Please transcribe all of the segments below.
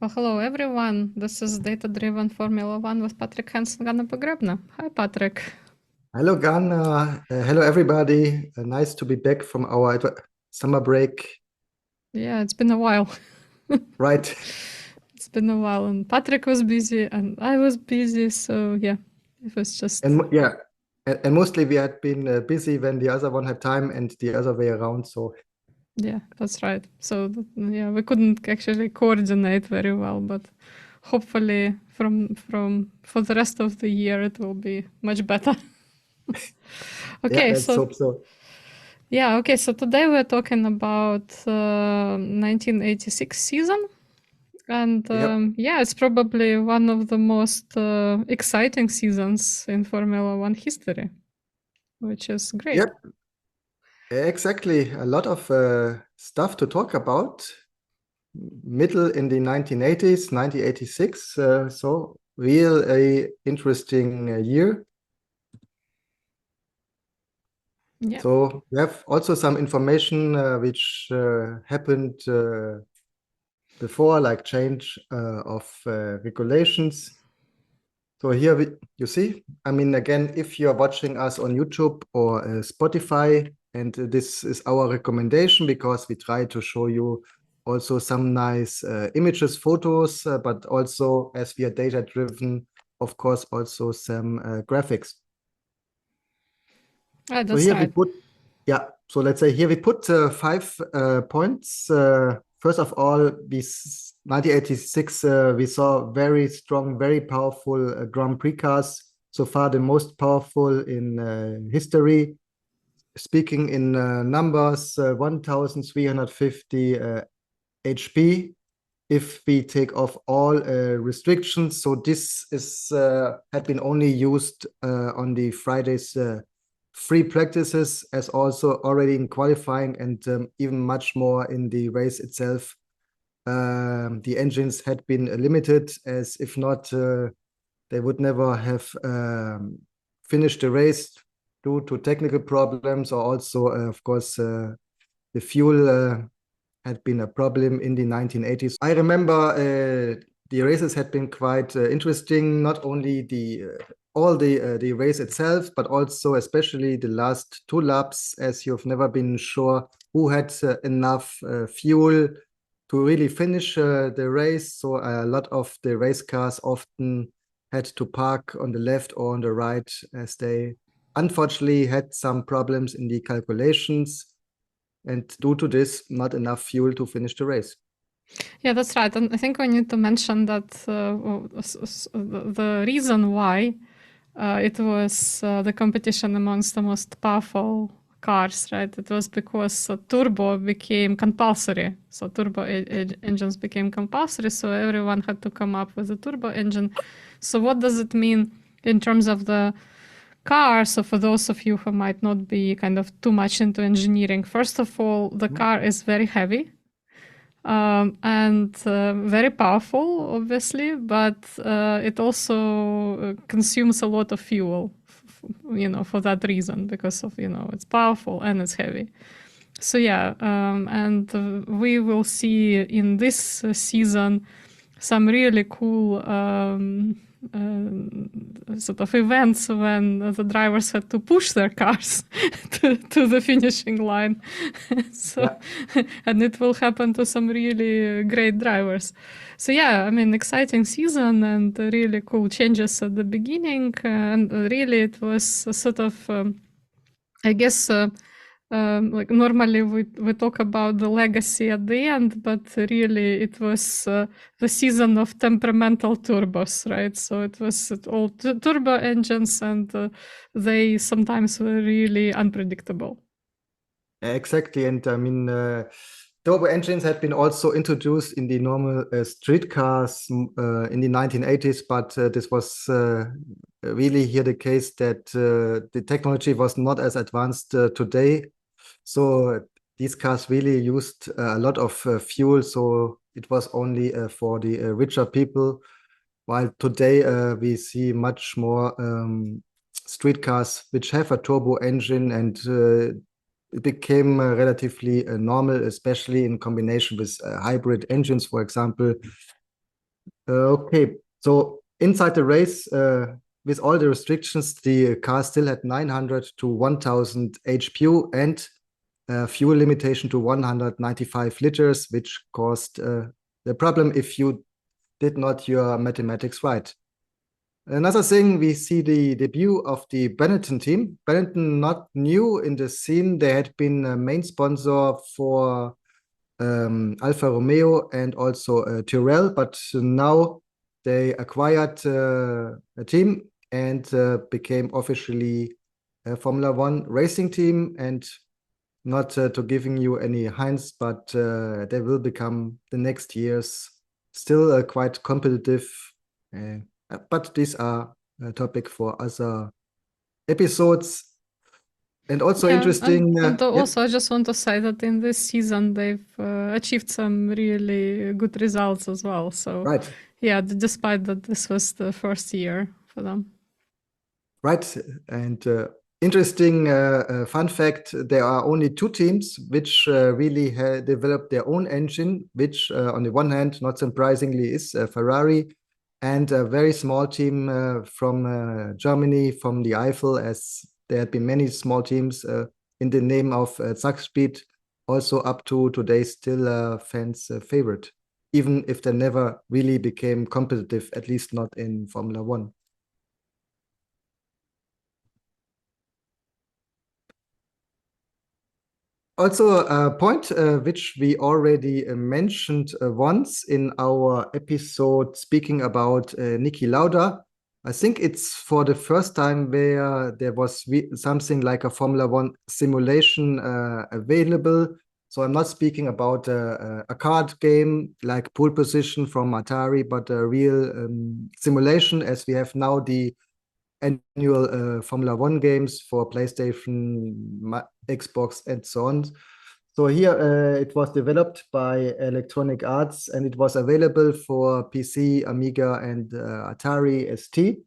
Well, hello everyone. This is Data-Driven Formula One with Patrick, Henz, and Ganna Pogrebna. Hi, Patrick. Hello, Ganna. Hello, everybody. Nice to be back from our summer break. Yeah, it's been a while. Right. It's been a while, and Patrick was busy, and I was busy, so yeah, it was just... And mostly we had been busy when the other one had time and the other way around. So Yeah, that's right. So yeah, we couldn't actually coordinate very well, but hopefully for the rest of the year it will be much better. yeah, Okay, let's so hope so. yeah, okay, so today we're talking about 1986 season. And Yep. yeah, it's probably one of the most exciting seasons in Formula One history, which is great. Yep. Exactly. A lot of stuff to talk about. Middle in the 1980s, 1986. So real a interesting year. Yeah. So we have also some information which happened before, like change of regulations. So here you see, I mean, again, if you're watching us on YouTube or Spotify, and this is our recommendation because we try to show you also some nice images, photos, but also as we are data driven, of course, also some graphics. That's So here we right. put, yeah, so let's say here we put 5 points. First of all, this 1986, we saw very strong, very powerful Grand Prix cars. So far, the most powerful in history. Speaking in numbers, 1,350 HP. If we take off all restrictions, so this is had been only used on the Fridays free practices, as also already in qualifying and even much more in the race itself. The engines had been limited, as if not, they would never have finished the race due to technical problems, or also, of course, the fuel had been a problem in the 1980s. I remember the races had been quite interesting, not only the race itself, but also especially the last 2 laps, as you've never been sure who had enough fuel to really finish the race. So a lot of the race cars often had to park on the left or on the right, as they unfortunately had some problems in the calculations. And due to this, not enough fuel to finish the race. Yeah, that's right. And I think we need to mention that the reason why it was the competition amongst the most powerful cars, right? It was because turbo became compulsory. So turbo engines became compulsory. So everyone had to come up with a turbo engine. So what does it mean in terms of the car? So for those of you who might not be kind of too much into engineering, first of all, the car is very heavy. And very powerful, obviously, but it also consumes a lot of fuel, for that reason, because of, it's powerful and it's heavy. So yeah, and we will see in this season some really cool sort of events when the drivers had to push their cars to the finishing line. So, yeah. And it will happen to some really great drivers. So yeah, I mean, exciting season and really cool changes at the beginning. And really it was sort of, I guess, like normally we talk about the legacy at the end, but really it was the season of temperamental turbos, right? So it was all turbo engines, and they sometimes were really unpredictable. Exactly, and I mean, turbo engines had been also introduced in the normal street cars in the 1980s, but this was really here the case that the technology was not as advanced today. So these cars really used a lot of fuel, so it was only for the richer people. While today we see much more street cars which have a turbo engine, and it became relatively normal, especially in combination with hybrid engines, for example. Okay, so inside the race, with all the restrictions, the car still had 900 to 1000 HPU and fuel limitation to 195 liters, which caused the problem if you did not your mathematics right. Another thing, we see the debut of the Benetton team. Benetton, not new in the scene. They had been a main sponsor for Alfa Romeo and also Tyrrell, but now they acquired a team and became officially a Formula One racing team. And not to giving you any hints, but they will become the next years still quite competitive. But these are a topic for other episodes. And also interesting. Also, I just want to say that in this season they've achieved some really good results as well. So, right. Yeah, despite that this was the first year for them. Right, and interesting fun fact: there are only two teams which really developed their own engine, which, on the one hand, not surprisingly, is Ferrari, and a very small team from Germany, from the Eifel, as there had been many small teams in the name of Zakspeed, also up to today still fans' favorite, even if they never really became competitive, at least not in Formula One. Also, a point which we already mentioned once in our episode speaking about Niki Lauda. I think it's for the first time where there was something like a Formula One simulation available. So I'm not speaking about a card game like Pole Position from Atari, but a real simulation as we have now the annual Formula One games for PlayStation, Xbox, and so on. So here it was developed by Electronic Arts and it was available for PC, Amiga, and Atari ST.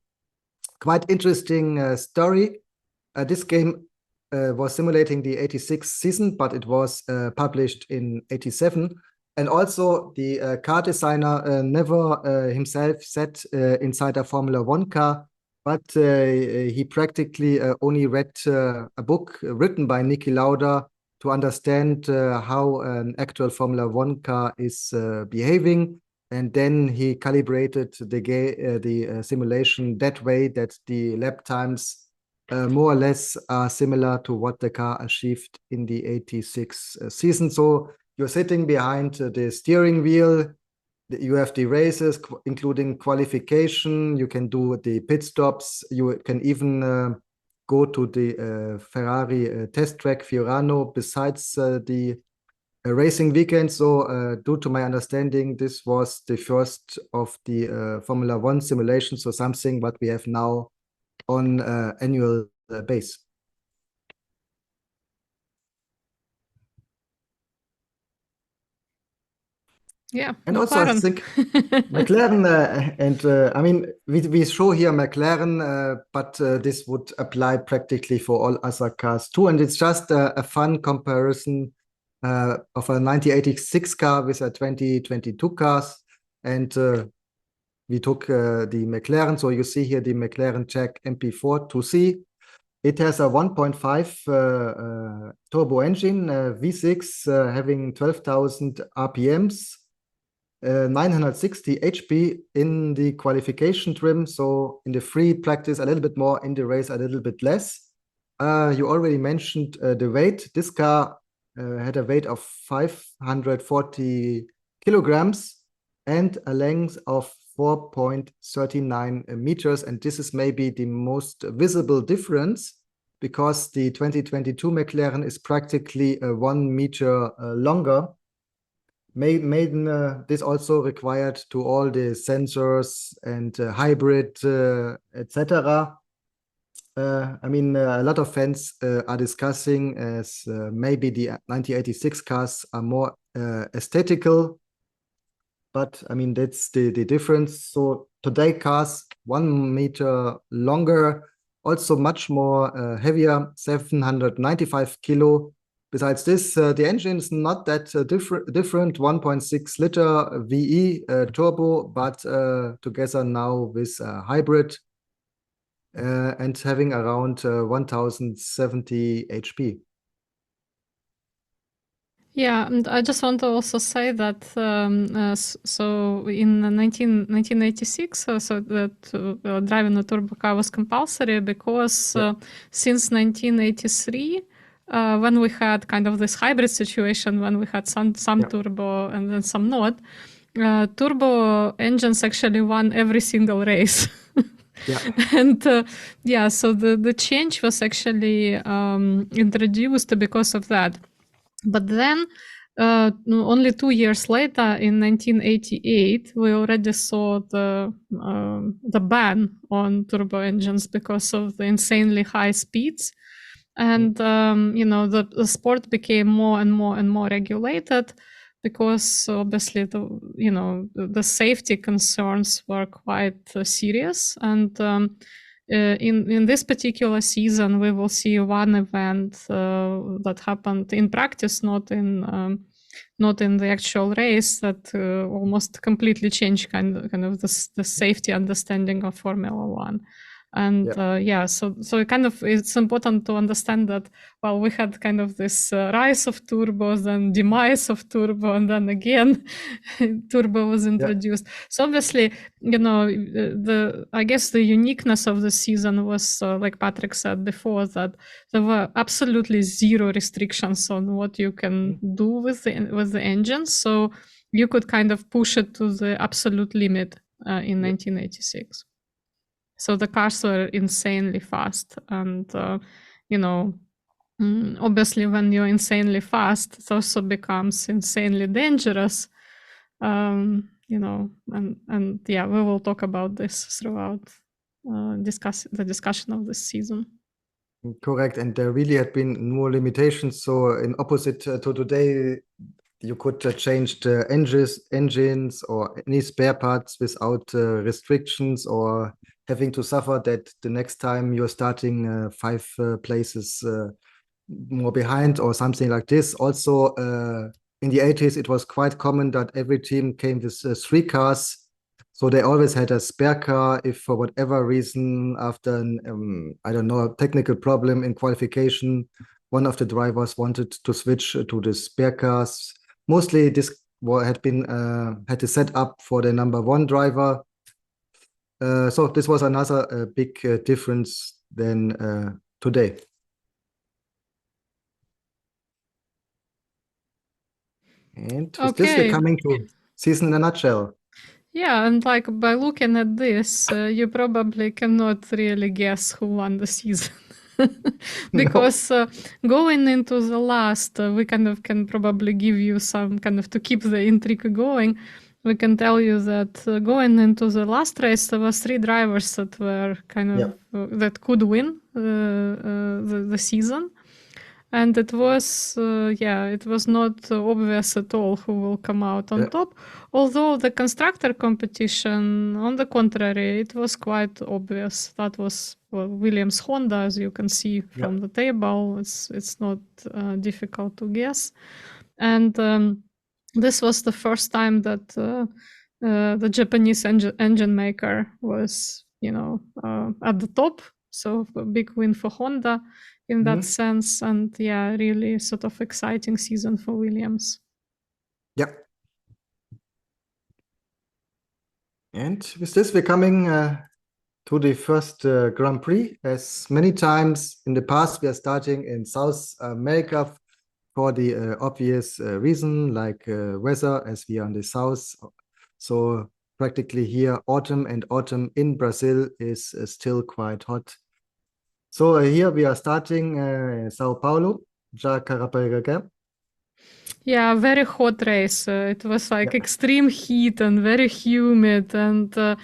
Quite interesting story. This game was simulating the 86 season, but it was published in 87. And also the car designer never himself sat inside a Formula One car, but he practically only read a book written by Niki Lauda to understand how an actual Formula One car is behaving. And then he calibrated the simulation that way that the lap times more or less are similar to what the car achieved in the 86 season. So you're sitting behind the steering wheel. You have the races, including qualification. You can do the pit stops. You can even go to the Ferrari test track Fiorano besides the racing weekend. So due to my understanding, this was the first of the Formula One simulation. So something what we have now on annual base. Yeah, and McLaren. Also, I think McLaren, I mean, we show here McLaren, but this would apply practically for all other cars too. And it's just a fun comparison of a 1986 car with a 2022 cars. And we took the McLaren. So you see here the McLaren Jack MP4 2C. It has a 1.5 turbo engine, V6, having 12,000 RPMs. 960 HP in the qualification trim, so in the free practice a little bit more, in the race a little bit less. You already mentioned the weight. This car had a weight of 540 kilograms and a length of 4.39 meters, and this is maybe the most visible difference because the 2022 McLaren is practically 1 meter longer. This also required to all the sensors and hybrid, etc. I mean, a lot of fans are discussing as maybe the 1986 cars are more aesthetical, but I mean, that's the difference. So today cars 1 meter longer, also much more heavier, 795 kilo, besides this, the engine is not that different. 1.6 liter VE turbo, but together now with a hybrid and having around 1070 HP. Yeah, and I just want to also say that so in 1986, so that driving a turbo car was compulsory because since 1983, when we had kind of this hybrid situation, when we had some turbo and then some not, turbo engines actually won every single race. Yeah. And so the change was actually introduced because of that. But then, only 2 years later, in 1988, we already saw the ban on turbo engines because of the insanely high speeds, and the sport became more and more regulated because obviously the safety concerns were quite serious. And in this particular season, we will see one event that happened in practice, not in the actual race, that almost completely changed kind of the safety understanding of Formula One. And so it's important to understand that, well, we had kind of this rise of turbos and demise of turbo, and then again turbo was introduced. So obviously, I guess the uniqueness of the season was, like Patrick said before, that there were absolutely zero restrictions on what you can do with the engine. So you could kind of push it to the absolute limit in 1986. So the cars were insanely fast, and obviously when you're insanely fast, it also becomes insanely dangerous. And we will talk about this throughout the discussion of this season. Correct, and there really had been no limitations. So in opposite to today, you could change the engines or any spare parts without restrictions or having to suffer that the next time you're starting 5 places more behind or something like this. Also, in the 80s, it was quite common that every team came with 3 cars. So they always had a spare car if for whatever reason, after I don't know, a technical problem in qualification, one of the drivers wanted to switch to the spare cars. Mostly this had to set up for the number 1 driver. So this was another big difference than today. And with this, we're coming to season in a nutshell. Yeah, and like by looking at this, you probably cannot really guess who won the season. Because going into the last, we kind of can probably give you some kind of, to keep the intrigue going, we can tell you that going into the last race, there were 3 drivers that were kind of that could win the season. And it was not obvious at all who will come out on top. Although the constructor competition, on the contrary, it was quite obvious. That was Williams Honda, as you can see from the table. It's not difficult to guess. And this was the first time that the Japanese engine maker was, at the top. So a big win for Honda in that sense, and really sort of exciting season for Williams. Yeah. And with this, we're coming to the first Grand Prix. As many times in the past, we are starting in South America for the obvious reason, like weather, as we are in the south. So practically here, autumn in Brazil is still quite hot. So here we are starting Sao Paulo, Jacarapagacá. Yeah, very hot race. It was like extreme heat and very humid, and I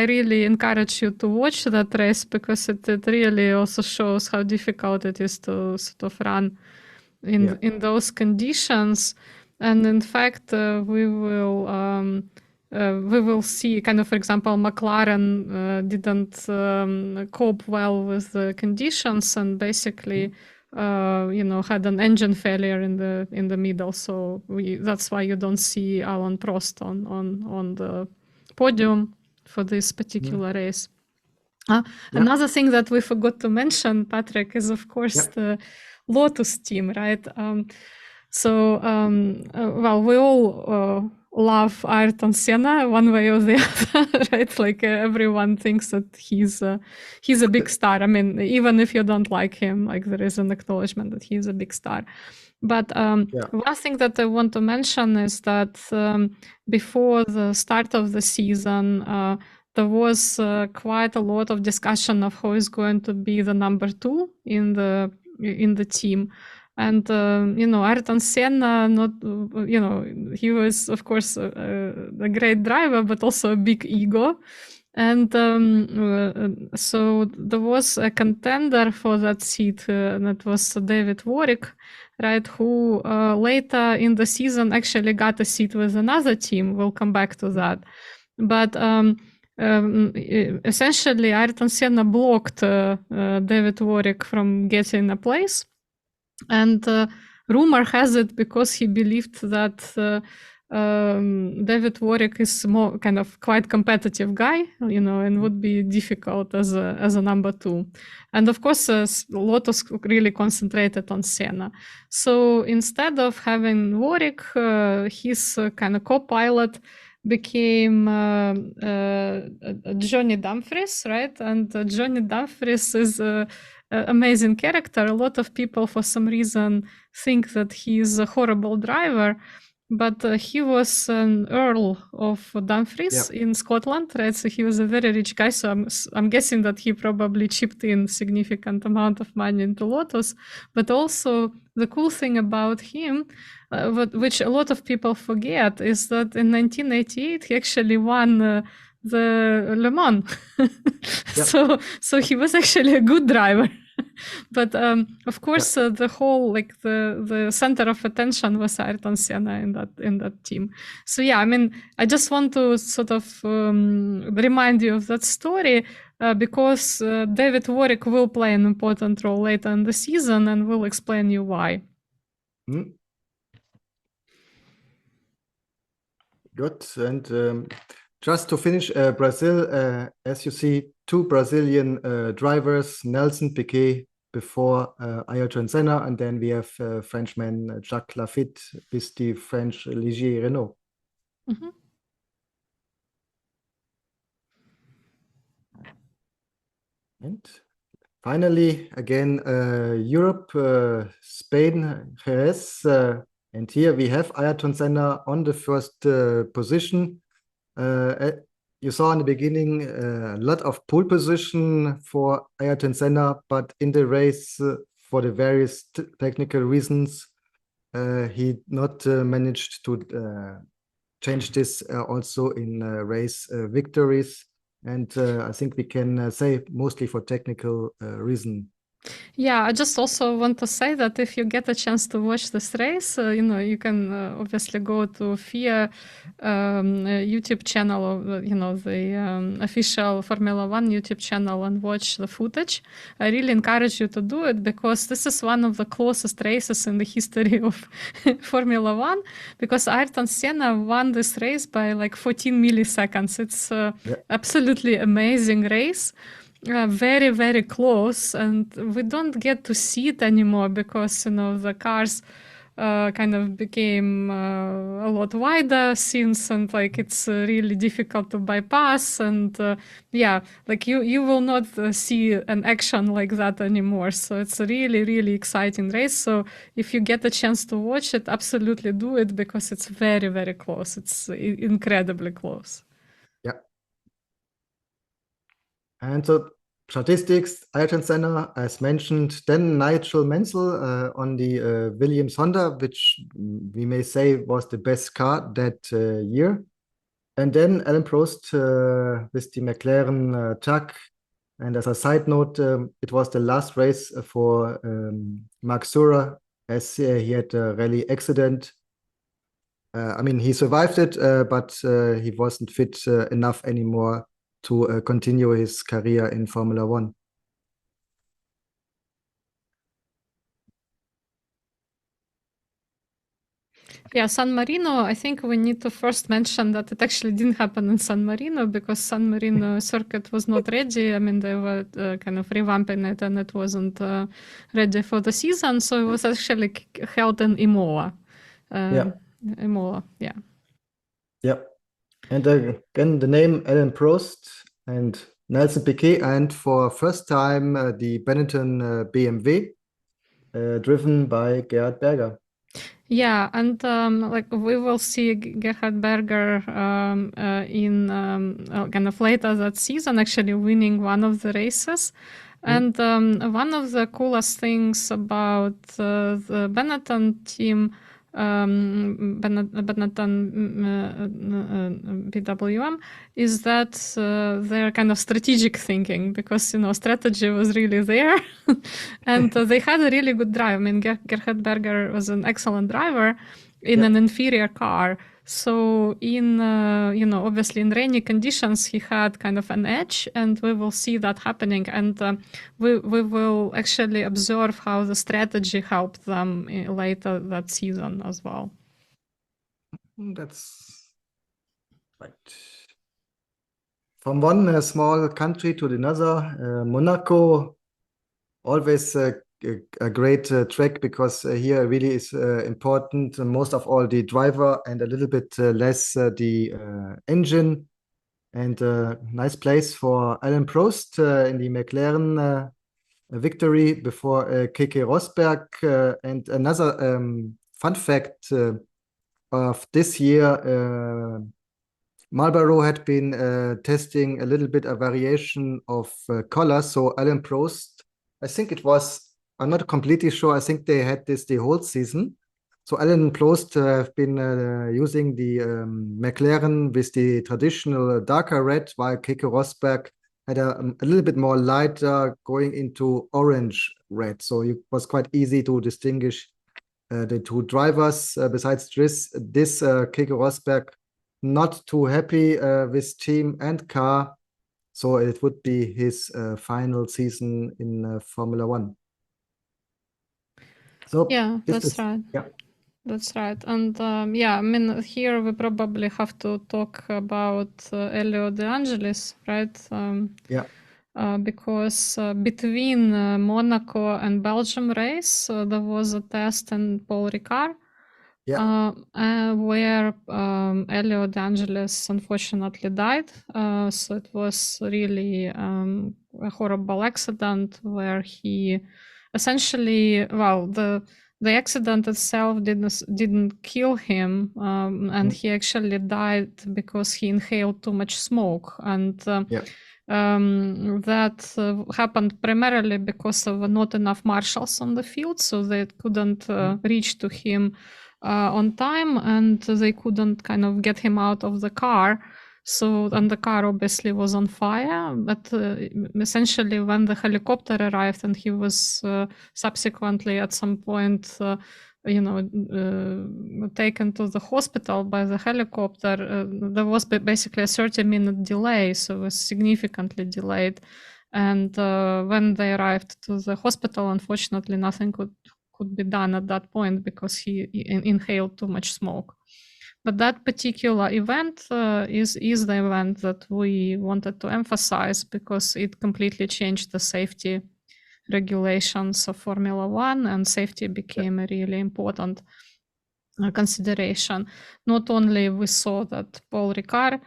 really encourage you to watch that race because it really also shows how difficult it is to sort of run in those conditions. And in fact, we will see kind of, for example, McLaren didn't cope well with the conditions, and basically had an engine failure in the middle. So that's why you don't see Alain Prost on the podium for this particular race. Another thing that we forgot to mention, Patrick, is of course the Lotus team, right? Well, we all love Ayrton Senna one way or the other, right? Like everyone thinks that he's a big star. I mean, even if you don't like him, like there is an acknowledgement that he's a big star. But one thing that I want to mention is that before the start of the season, there was quite a lot of discussion of who is going to be the number 2 in the team. And Ayrton Senna, he was of course a great driver, but also a big ego. And so there was a contender for that seat, and it was David Warwick, right? Who later in the season actually got a seat with another team. We'll come back to that, but. Essentially, Ayrton Senna blocked David Warwick from getting a place. And rumor has it because he believed that David Warwick is more kind of quite competitive guy, and would be difficult as a number 2. And of course, Lotus really concentrated on Senna. So instead of having Warwick, his kind of co-pilot became Johnny Dumfries, right? And Johnny Dumfries is an amazing character. A lot of people, for some reason, think that he is a horrible driver, but he was an Earl of Dumfries in Scotland, right? So he was a very rich guy. So I'm guessing that he probably chipped in significant amount of money into Lotus. But also the cool thing about him, which a lot of people forget, is that in 1988 he actually won the Le Mans. So he was actually a good driver. But of course, the whole the center of attention was Ayrton Senna in that team. So I mean, I just want to sort of remind you of that story because David Warwick will play an important role later in the season, and we'll explain you why. Good. And just to finish, Brazil, as you see, 2 Brazilian drivers, Nelson Piquet before Ayrton Senna, and then we have Frenchman Jacques Lafitte with the French Ligier Renault. And finally, again, Europe, Spain, Jerez, and here we have Ayrton Senna on the first position. You saw in the beginning a lot of pole position for Ayrton Senna, but in the race, for the various technical reasons, he not managed to change this also in race victories. And I think we can say mostly for technical reason. Yeah, I just also want to say that if you get a chance to watch this race, you can obviously go to FIA YouTube channel, or the official Formula One YouTube channel, and watch the footage. I really encourage you to do it because this is one of the closest races in the history of Formula One. Because Ayrton Senna won this race by like 14 milliseconds. It's absolutely amazing race. Very, very close, and we don't get to see it anymore because the cars kind of became a lot wider since, and like it's really difficult to bypass, and you will not see an action like that anymore. So it's a really, really exciting race. So if you get a chance to watch it, absolutely do it because it's very, very close. It's incredibly close. Yeah. And so statistics, Ayrton Senna, as mentioned, then Nigel Mansell on the Williams Honda, which we may say was the best car that year. And then Alain Prost with the McLaren Tug. And as a side note, it was the last race for Mark Surer, as he had a rally accident. I mean, he survived it, but he wasn't fit enough anymore to continue his career in Formula One. Yeah, San Marino, I think we need to first mention that it actually didn't happen in San Marino because San Marino circuit was not ready. I mean, they were kind of revamping it and it wasn't ready for the season. So it was actually held in Imola. Yeah. Imola, yeah. Yeah. And again, the name Alain Prost and Nelson Piquet, and for first time the Benetton BMW, driven by Gerhard Berger. Yeah, and like we will see Gerhard Berger in kind of later that season actually winning one of the races. And one of the coolest things about the Benetton team, Benetton BWM, is that their kind of strategic thinking, because strategy was really there, and they had a really good drive. I mean, Gerhard Berger was an excellent driver in an inferior car. So in obviously in rainy conditions, he had kind of an edge, and we will see that happening. And we will actually observe how the strategy helped them later that season as well. That's right. From one small country to another, Monaco, always a great track, because here really is important, most of all the driver and a little bit less the engine. And nice place for Alain Prost in the McLaren victory before Keke Rosberg. And another fun fact of this year, Marlboro had been testing a little bit a variation of colors. So Alain Prost, I think it was, I'm not completely sure, I think they had this the whole season. So Alain Prost have been using the McLaren with the traditional darker red, while Keke Rosberg had a little bit more lighter, going into orange red. So it was quite easy to distinguish the two drivers. Besides this Keke Rosberg not too happy with team and car, so it would be his final season in Formula One. So Yeah, that's is, right. yeah. That's right. And yeah, I mean, here we probably have to talk about Elio De Angelis, right? Yeah. Because between Monaco and Belgium race, there was a test in Paul Ricard, Yeah. where Elio De Angelis unfortunately died. So it was really a horrible accident where he essentially, well, the accident itself didn't kill him, and he actually died because he inhaled too much smoke. And Yeah. that happened primarily because of not enough marshals on the field, so they couldn't reach to him on time, and they couldn't kind of get him out of the car. So, and the car obviously was on fire, but essentially when the helicopter arrived and he was subsequently at some point taken to the hospital by the helicopter, there was basically a 30-minute delay, so it was significantly delayed. And when they arrived to the hospital, unfortunately, nothing could be done at that point because he inhaled too much smoke. But that particular event is the event that we wanted to emphasize because it completely changed the safety regulations of Formula One, and safety became a really important consideration. Not only we saw that Paul Ricard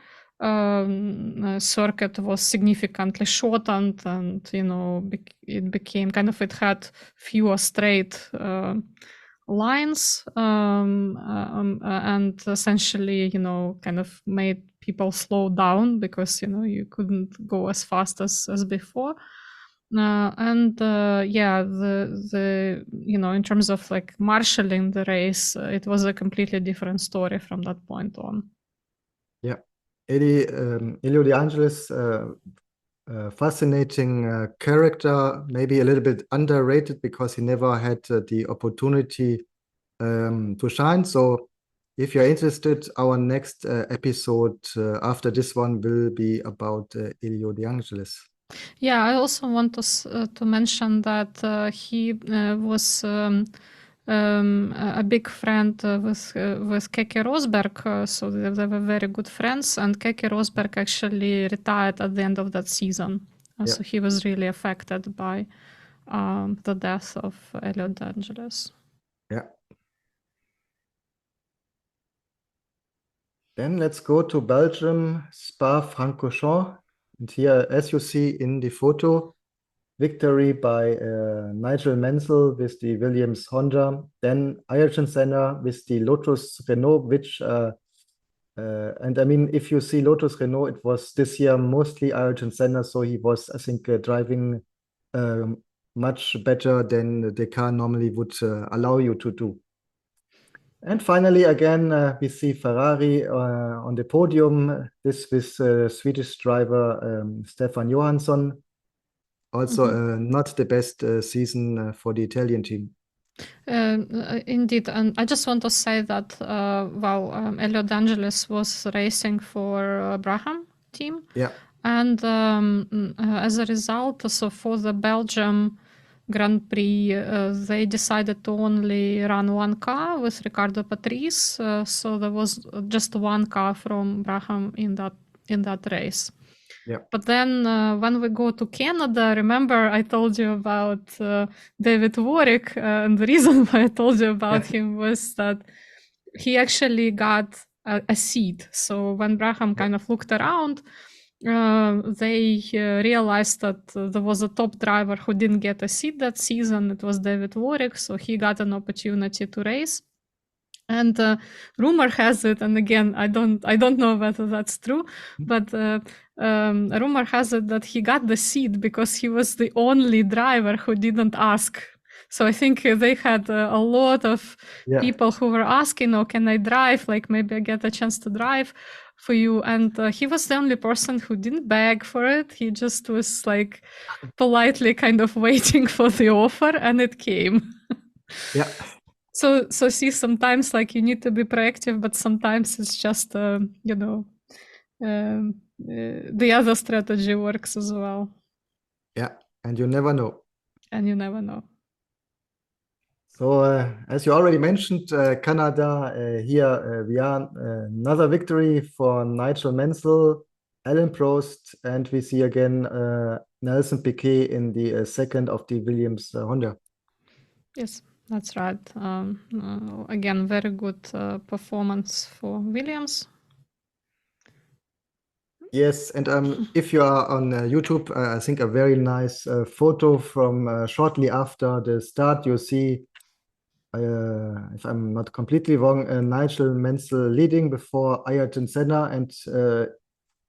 circuit was significantly shortened, and it became kind of, it had fewer straight lines, and essentially kind of made people slow down because you couldn't go as fast as before. And yeah, the in terms of like marshalling the race, it was a completely different story from that point on. Yeah. Elio De Angelis, fascinating character, maybe a little bit underrated because he never had the opportunity to shine. So if you're interested, our next episode after this one will be about Elio De Angelis. Yeah, I also want to mention that he was a big friend with Keke Rosberg, so they were very good friends. And Keke Rosberg actually retired at the end of that season, so he was really affected by the death of Elliot Angeles. Yeah. Then let's go to Belgium, Spa-Francorchamps. And here, as you see in the photo, victory by Nigel Mansell with the Williams Honda. Then Ayrton Senna with the Lotus Renault, which, and I mean, if you see Lotus Renault, it was this year mostly Ayrton Senna. So he was, I think, driving much better than the car normally would allow you to do. And finally, again, we see Ferrari on the podium. This with Swedish driver Stefan Johansson. Also, not the best season for the Italian team. Indeed, and I just want to say that Elliot Angeles was racing for Brabham team, and as a result, so for the Belgium Grand Prix, they decided to only run one car with Ricardo Patrese, so there was just one car from Brabham in that race. Yeah. But then when we go to Canada, remember I told you about David Warwick, and the reason why I told you about him was that he actually got a seat. So when Brabham kind of looked around, they realized that there was a top driver who didn't get a seat that season. It was David Warwick, so he got an opportunity to race. And rumor has it, and again, I don't know whether that's true, but rumor has it that he got the seat because he was the only driver who didn't ask. So I think they had a lot of people who were asking, "Oh, can I drive? Like maybe I get a chance to drive for you." And he was the only person who didn't beg for it. He just was like politely kind of waiting for the offer, and it came. Yeah. So see, sometimes like you need to be proactive, but sometimes it's just the other strategy works as well. Yeah, and you never know. And you never know. So as you already mentioned, Canada, here we are another victory for Nigel Mansell, Alain Prost, and we see again Nelson Piquet in the second of the Williams Honda. Yes, that's right. Again, very good performance for Williams. Yes, and if you are on YouTube, I think a very nice photo from shortly after the start, you see, if I'm not completely wrong, Nigel Mansell leading before Ayrton Senna. And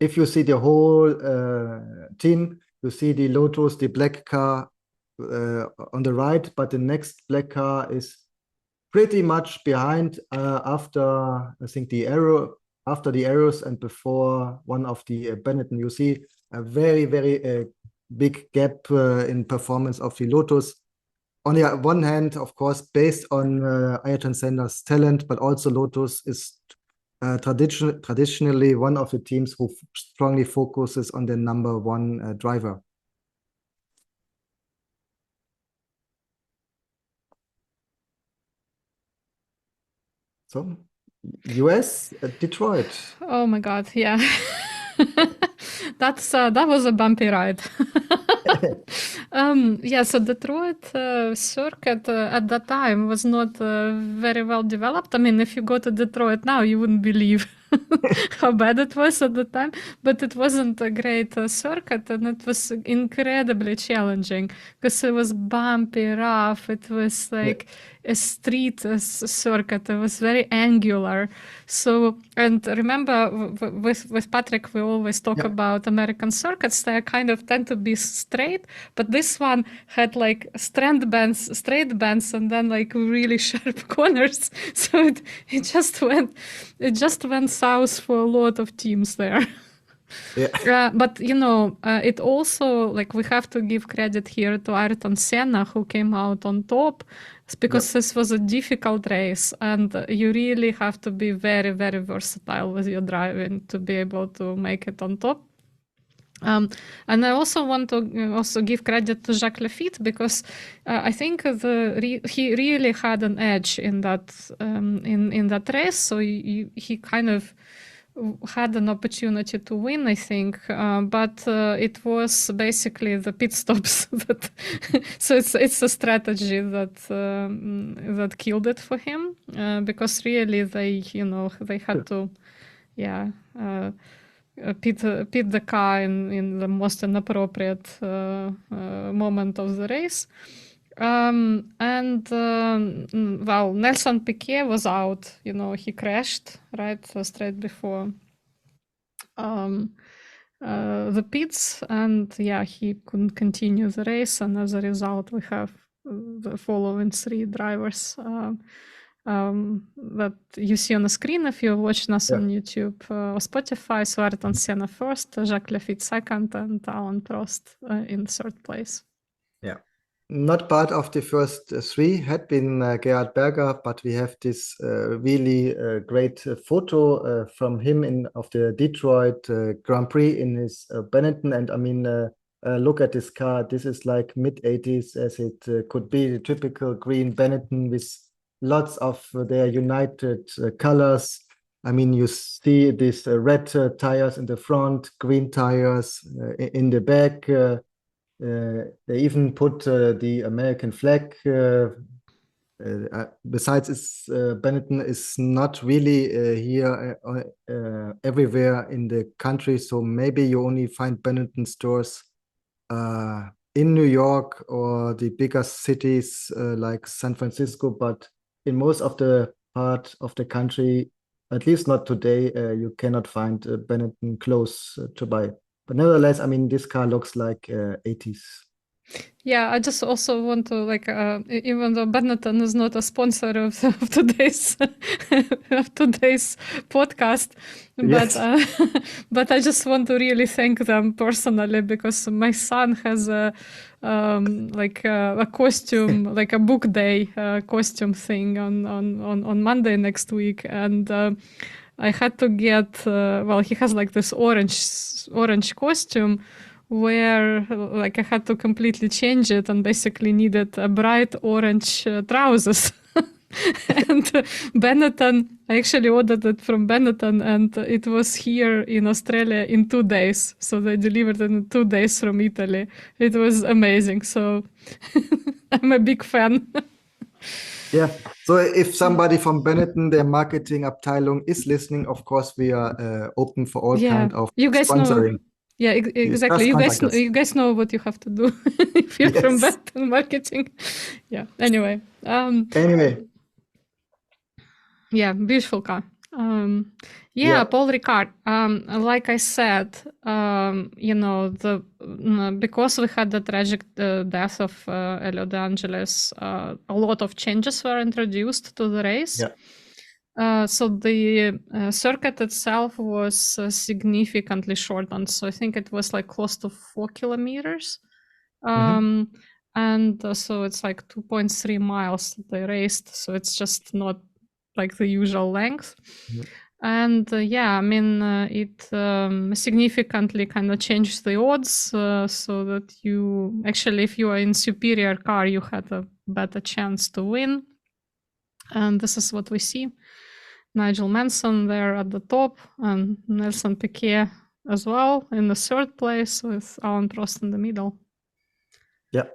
if you see the whole team, you see the Lotus, the black car on the right, but the next black car is pretty much behind after, I think, after the arrows and before one of the Benetton. You see a very, very big gap in performance of the Lotus. On the one hand, of course, based on Ayrton Senna's talent, but also Lotus is traditionally one of the teams who strongly focuses on the number one driver. So, US, Detroit. Oh my God, yeah. That was a bumpy ride. So Detroit circuit at that time was not very well developed. I mean, if you go to Detroit now, you wouldn't believe how bad it was at the time. But it wasn't a great circuit, and it was incredibly challenging because it was bumpy, rough. It was like a street circuit. It was very angular. So, and remember, with Patrick, we always talk about American circuits. They kind of tend to be straight, but this one had like straight bends, and then like really sharp corners. So it just went south for a lot of teams there. But it also, like, we have to give credit here to Ayrton Senna, who came out on top, because this was a difficult race, and you really have to be very, very versatile with your driving to be able to make it on top. And I also want to also give credit to Jacques Lafitte, because I think he really had an edge in that in that race. So he kind of had an opportunity to win, I think, but it was basically the pit stops that. So it's a strategy that that killed it for him, because really they had to, yeah. Pit the car in the most inappropriate moment of the race. Well, Nelson Piquet was out. He crashed right straight before the pits, and he couldn't continue the race. And as a result, we have the following three drivers that you see on the screen if you're watching us on YouTube or Spotify. So Ayrton Senna first, Jacques Lafitte second, and Alain Prost in third place. Yeah. Not part of the first three had been Gerhard Berger, but we have this really great photo from him of the Detroit Grand Prix in his Benetton. And I mean, look at this car. This is like mid-80s as it could be, the typical green Benetton with lots of their united colors. I mean, you see these red tires in the front, green tires in the back. They even put the American flag. Besides, Benetton is not really here everywhere in the country, so maybe you only find Benetton stores in New York or the bigger cities like San Francisco, but in most of the part of the country, at least not today, you cannot find Benetton clothes to buy. But nevertheless, I mean, this car looks like 80s. Yeah, I just also want to even though Benetton is not a sponsor of today's of today's podcast, Yes. but I just want to really thank them personally, because my son has a costume, like a book day costume thing on Monday next week, and I had to get he has like this orange costume, where I had to completely change it and basically needed a bright orange trousers. And Benetton, I actually ordered it from Benetton, and it was here in Australia in 2 days. So they delivered it in 2 days from Italy. It was amazing. So I'm a big fan. Yeah. So if somebody from Benetton, their marketing Abteilung, is listening, of course, we are open for all kind of you guys sponsoring. Know. Yeah, exactly. You guys know what you have to do if you're from Benetton marketing. Yeah. Anyway. Yeah, beautiful car. Paul Ricard. Like I said, because we had the tragic death of Elio De Angelis, a lot of changes were introduced to the race. Yeah. So the circuit itself was significantly shortened. So I think it was like close to 4 kilometers. And so it's like 2.3 miles they raced. So it's just not like the usual length. And it significantly kind of changed the odds, so that you actually, if you are in superior car, you had a better chance to win. And this is what we see. Nigel Mansell there at the top, and Nelson Piquet as well in the third place, with Alain Prost in the middle. Yeah.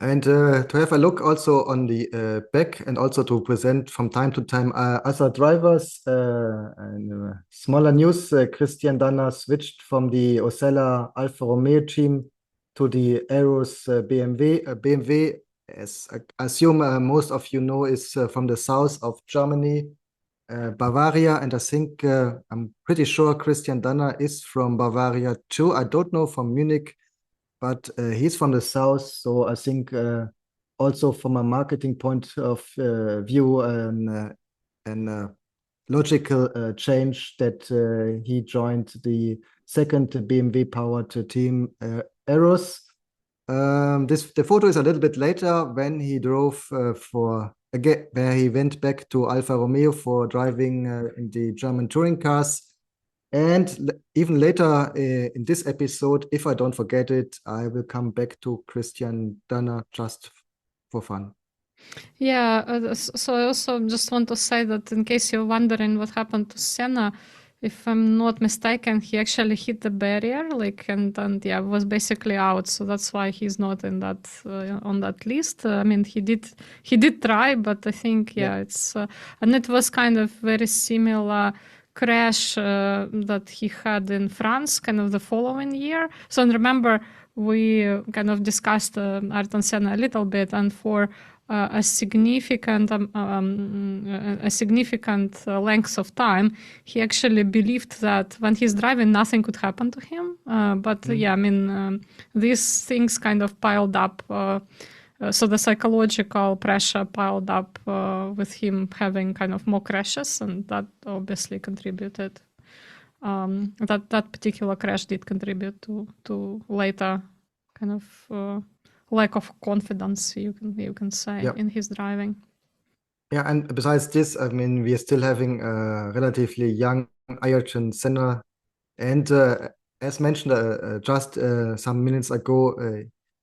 And to have a look also on the back, and also to present from time to time other drivers. And smaller news, Christian Danner switched from the Osella Alfa Romeo team to the Aeros BMW. BMW, as I assume most of you know, is from the south of Germany, Bavaria. And I think, I'm pretty sure Christian Danner is from Bavaria too. I don't know from Munich, but he's from the south, so I think also from a marketing point of view, and logical change that he joined the second BMW-powered team, Aeros. The photo is a little bit later, when he drove where he went back to Alfa Romeo for driving in the German touring cars. And even later in this episode, if I don't forget it, I will come back to Christian Danner just for fun. Yeah, so I also just want to say that in case you're wondering what happened to Senna, if I'm not mistaken, he actually hit the barrier, and yeah, was basically out. So that's why he's not in that on that list. I mean, he did try, but I think it's and it was kind of very similar crash that he had in France, kind of the following year. So and remember, we kind of discussed Ayrton Senna a little bit, and for a significant length of time, he actually believed that when he's driving, nothing could happen to him. But yeah, I mean, these things kind of piled up. So the psychological pressure piled up with him having kind of more crashes, and that obviously contributed. That particular crash did contribute to later kind of lack of confidence, you can say, in his driving. Yeah, and besides this, I mean, we are still having a relatively young Ayrton Senna, and as mentioned just some minutes ago,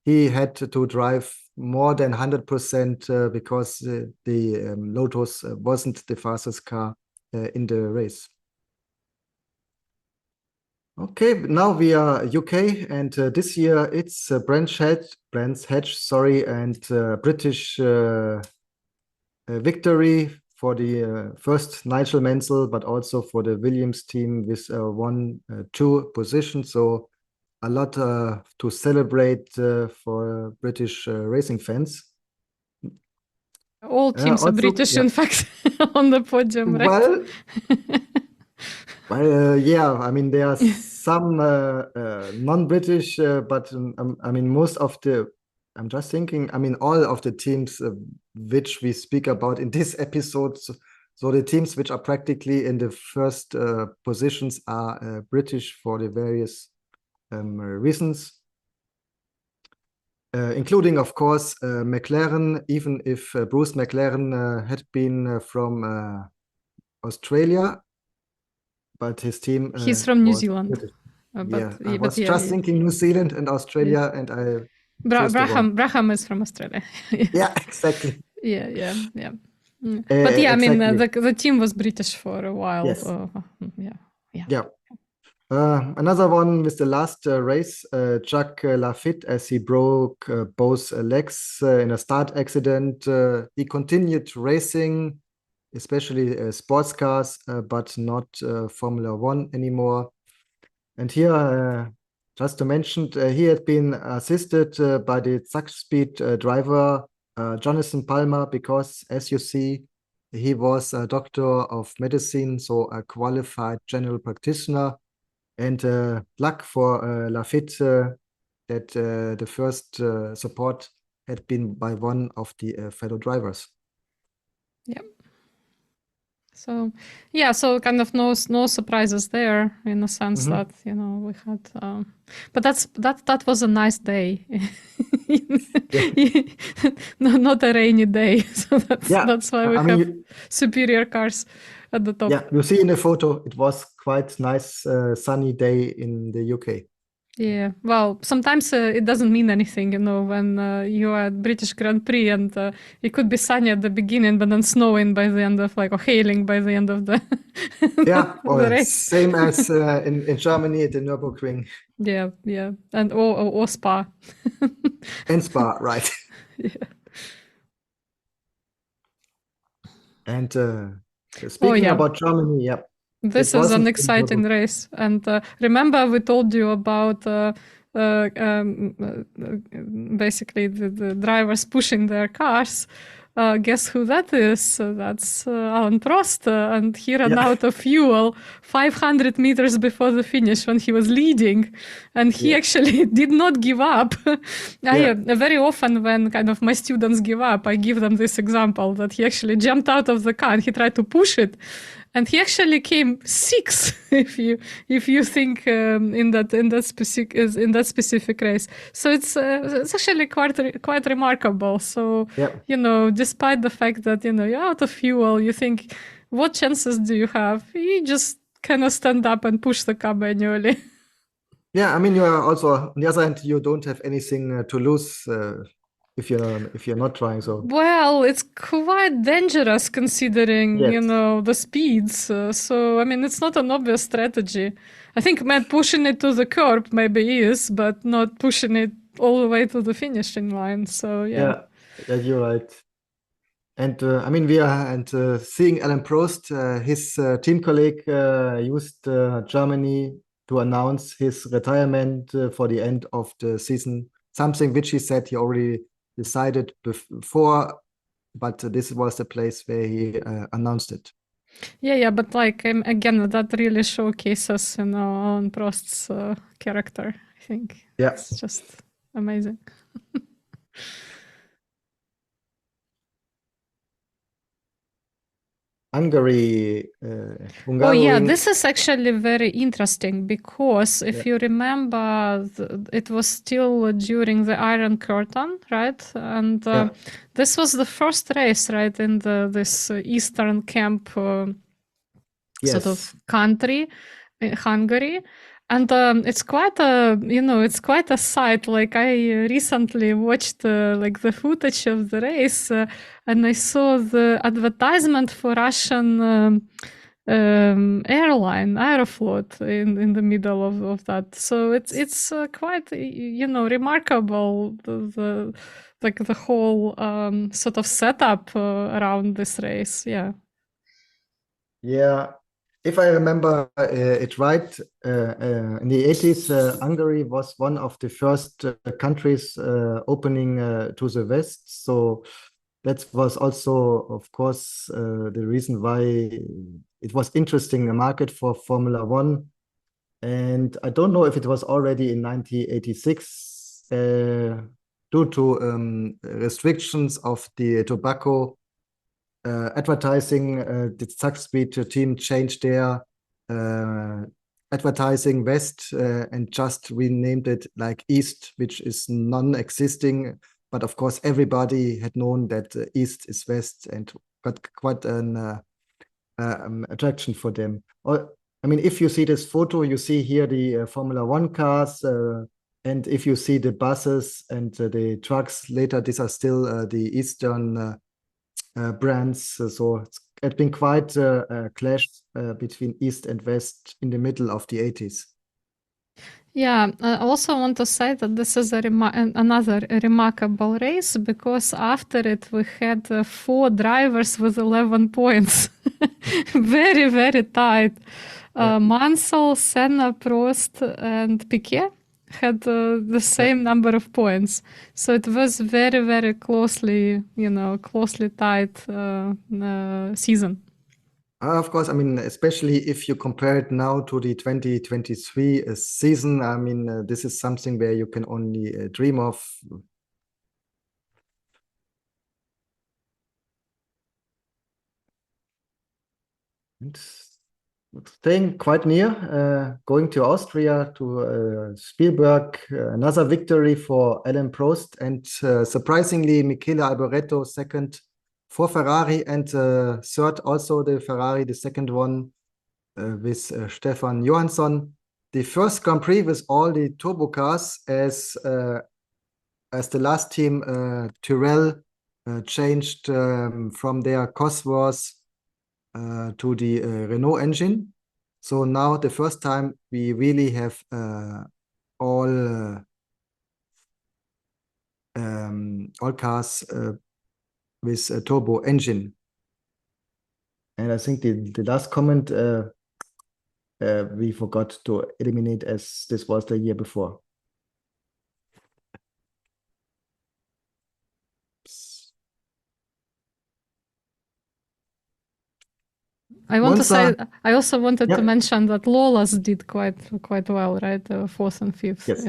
he had to drive more than 100% because the Lotus wasn't the fastest car in the race. Okay, now we are UK, and this year it's Brands Hatch, sorry, and British victory for the first Nigel Mansell, but also for the Williams team with 1-2 position. So a lot to celebrate for British racing fans. All teams are British, in fact, on the podium, right? Well, yeah, I mean, there are some non-British, but I mean, most of I'm just thinking, I mean, all of the teams which we speak about in this episode, so the teams which are practically in the first positions are British for the various reasons, including, of course, McLaren, even if Bruce McLaren had been from Australia, but his team he's from New Zealand. I was just thinking New Zealand and Australia, and I Braham is from Australia. Yeah, exactly. Yeah. But yeah, exactly. I mean, the team was British for a while. Yes. Yeah. Another one with the last race, Jacques Lafitte, as he broke both legs in a start accident. He continued racing, especially sports cars, but not Formula One anymore. And here, just to mention, he had been assisted by the Zack Speed driver, Jonathan Palmer, because as you see, he was a doctor of medicine, so a qualified general practitioner. And luck for Lafitte that the first support had been by one of the fellow drivers. Yep. So yeah, so kind of no surprises there in the sense that we had, but that was a nice day, not a rainy day. So that's why we have superior cars at the top. Yeah, you see in the photo, it was quite nice sunny day in the UK. Yeah, well, sometimes it doesn't mean anything, when you are at British Grand Prix and it could be sunny at the beginning, but then snowing by the end of or hailing by the end of the the race. Same as in Germany at the Nürburgring. Yeah, and or Spa. And Spa, right? Yeah. And speaking about Germany, yeah. This is an exciting race. And remember, we told you about basically the drivers pushing their cars. Guess who that is? That's Alain Prost. And he ran out of fuel 500 meters before the finish when he was leading. And he actually did not give up. Very often when kind of my students give up, I give them this example that he actually jumped out of the car and he tried to push it. And he actually came 6th, if you think in that specific race. So it's actually quite remarkable. So despite the fact that you're out of fuel, you think, what chances do you have? You just kind of stand up and push the car manually. Yeah, I mean, you are also on the other hand, you don't have anything to lose if you're not trying. So Well, it's quite dangerous considering, yes, the speeds. So, I mean, it's not an obvious strategy. I think pushing it to the curb maybe is, but not pushing it all the way to the finishing line. So, yeah. yeah, you're right. And I mean, seeing Alain Prost, his team colleague used Germany to announce his retirement for the end of the season. Something which he said he already decided before, but this was the place where he announced it. Yeah, but like, again, that really showcases, Alain Prost's character, I think. Yeah. It's just amazing. Hungary, Oh yeah, Hungaroring. this is actually very interesting because if you remember, it was still during the Iron Curtain, right? And this was the first race, right, in this Eastern camp sort of country, Hungary. And it's quite a sight. Like I recently watched like the footage of the race, and I saw the advertisement for Russian airline Aeroflot in the middle of that. So it's quite remarkable the whole sort of setup around this race. Yeah. Yeah, if I remember it right, in the 80s, Hungary was one of the first countries opening to the West. So that was also, of course, the reason why it was interesting, a market for Formula One. And I don't know if it was already in 1986 due to restrictions of the tobacco advertising. The Zackspeed team changed their advertising West and just renamed it like East, which is non-existing. But of course, everybody had known that East is West and got quite an attraction for them. I mean, if you see this photo, you see here the Formula One cars, and if you see the buses and the trucks later, these are still the Eastern brands. So it's been quite a clash between East and West in the middle of the 80s. Yeah, I also want to say that this is another remarkable race because after it we had 4 drivers with 11 points. Very, very tight. Mansell, Senna, Prost, and Piquet had the same number of points. So it was very, very closely tight season. Of course, I mean, especially if you compare it now to the 2023 season, I mean, this is something where you can only dream of. And staying quite near, going to Austria, to Spielberg, another victory for Alain Prost, and surprisingly, Michele Alboreto second for Ferrari, and third also the Ferrari, the second one with Stefan Johansson. The first Grand Prix with all the turbo cars as the last team, Tyrrell, changed from their Cosworth to the Renault engine. So now the first time we really have all cars with a turbo engine. And I think the last comment we forgot to eliminate, as this was the year before. I also wanted to mention that Lola's did quite well, right? 4th and 5th yes.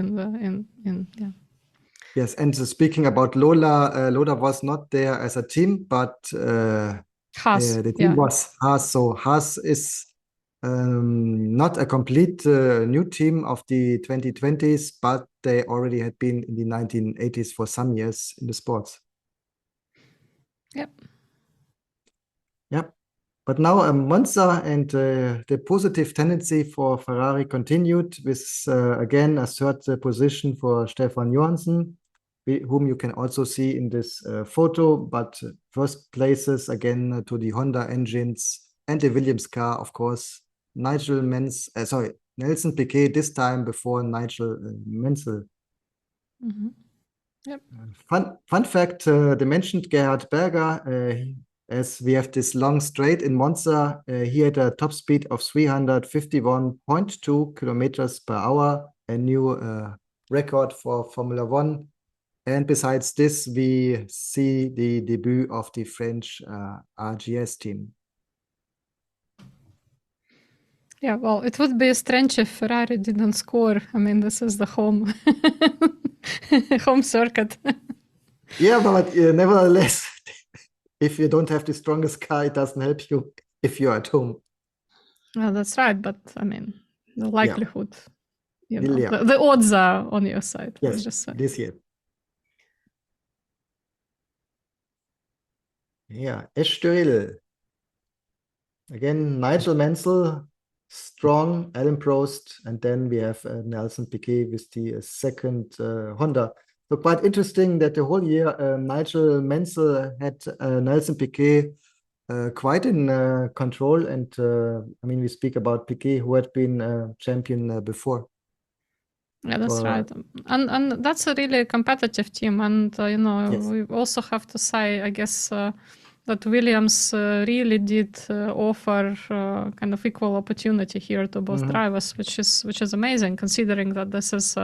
Yes, and speaking about Lola, Lola was not there as a team, but Haas, the team was Haas. So Haas is not a complete new team of the 2020s, but they already had been in the 1980s for some years in the sports. Yep. Yep. But now Monza and the positive tendency for Ferrari continued with, again, a third position for Stefan Johansson, whom you can also see in this photo. But first places, again, to the Honda engines and the Williams car, of course, Nelson Piquet this time before Nigel Mansell. Mm-hmm. Yep. Fun fact, they mentioned Gerhard Berger, as we have this long straight in Monza, he had a top speed of 351.2 kilometers per hour, a new record for Formula One. And besides this, we see the debut of the French RGS team. Yeah, well, it would be strange if Ferrari didn't score. I mean, this is the home home circuit. Yeah, but nevertheless, if you don't have the strongest car, it doesn't help you if you're at home. Well, that's right, but I mean, the likelihood, Yeah. the odds are on your side. Yes, just say. this year. Yeah, Estoril. Again, Nigel Mansell, strong, Alain Prost, and then we have Nelson Piquet with the second Honda. So quite interesting that the whole year Nigel Mansell had Nelson Piquet quite in control. And I mean, we speak about Piquet, who had been champion before. Yeah, that's right. And that's a really competitive team. And, Yes. we also have to say, I guess, that Williams really did offer kind of equal opportunity here to both drivers, which is amazing, considering that this is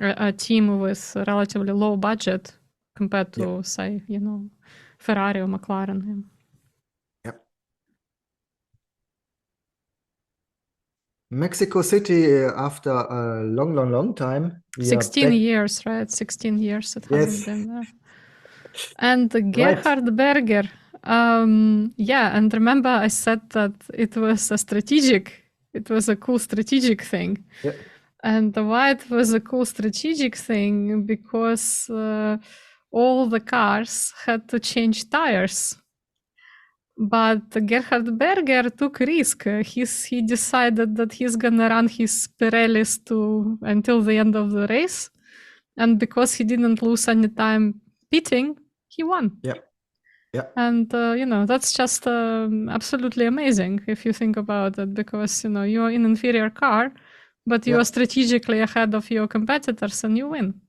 a team with a relatively low budget compared to, say, Ferrari or McLaren. Yeah. Mexico City, after a long time. 16 years, right? 16 years it hasn't been there. And Gerhard Berger, and remember I said that it was a cool strategic thing. Yeah. And why it was a cool strategic thing? Because all the cars had to change tires. But Gerhard Berger took a risk. He decided that he's gonna run his Pirellis until the end of the race. And because he didn't lose any time pitting, he won. Yeah. And, that's just absolutely amazing if you think about it, because, you're in an inferior car, but you are strategically ahead of your competitors and you win.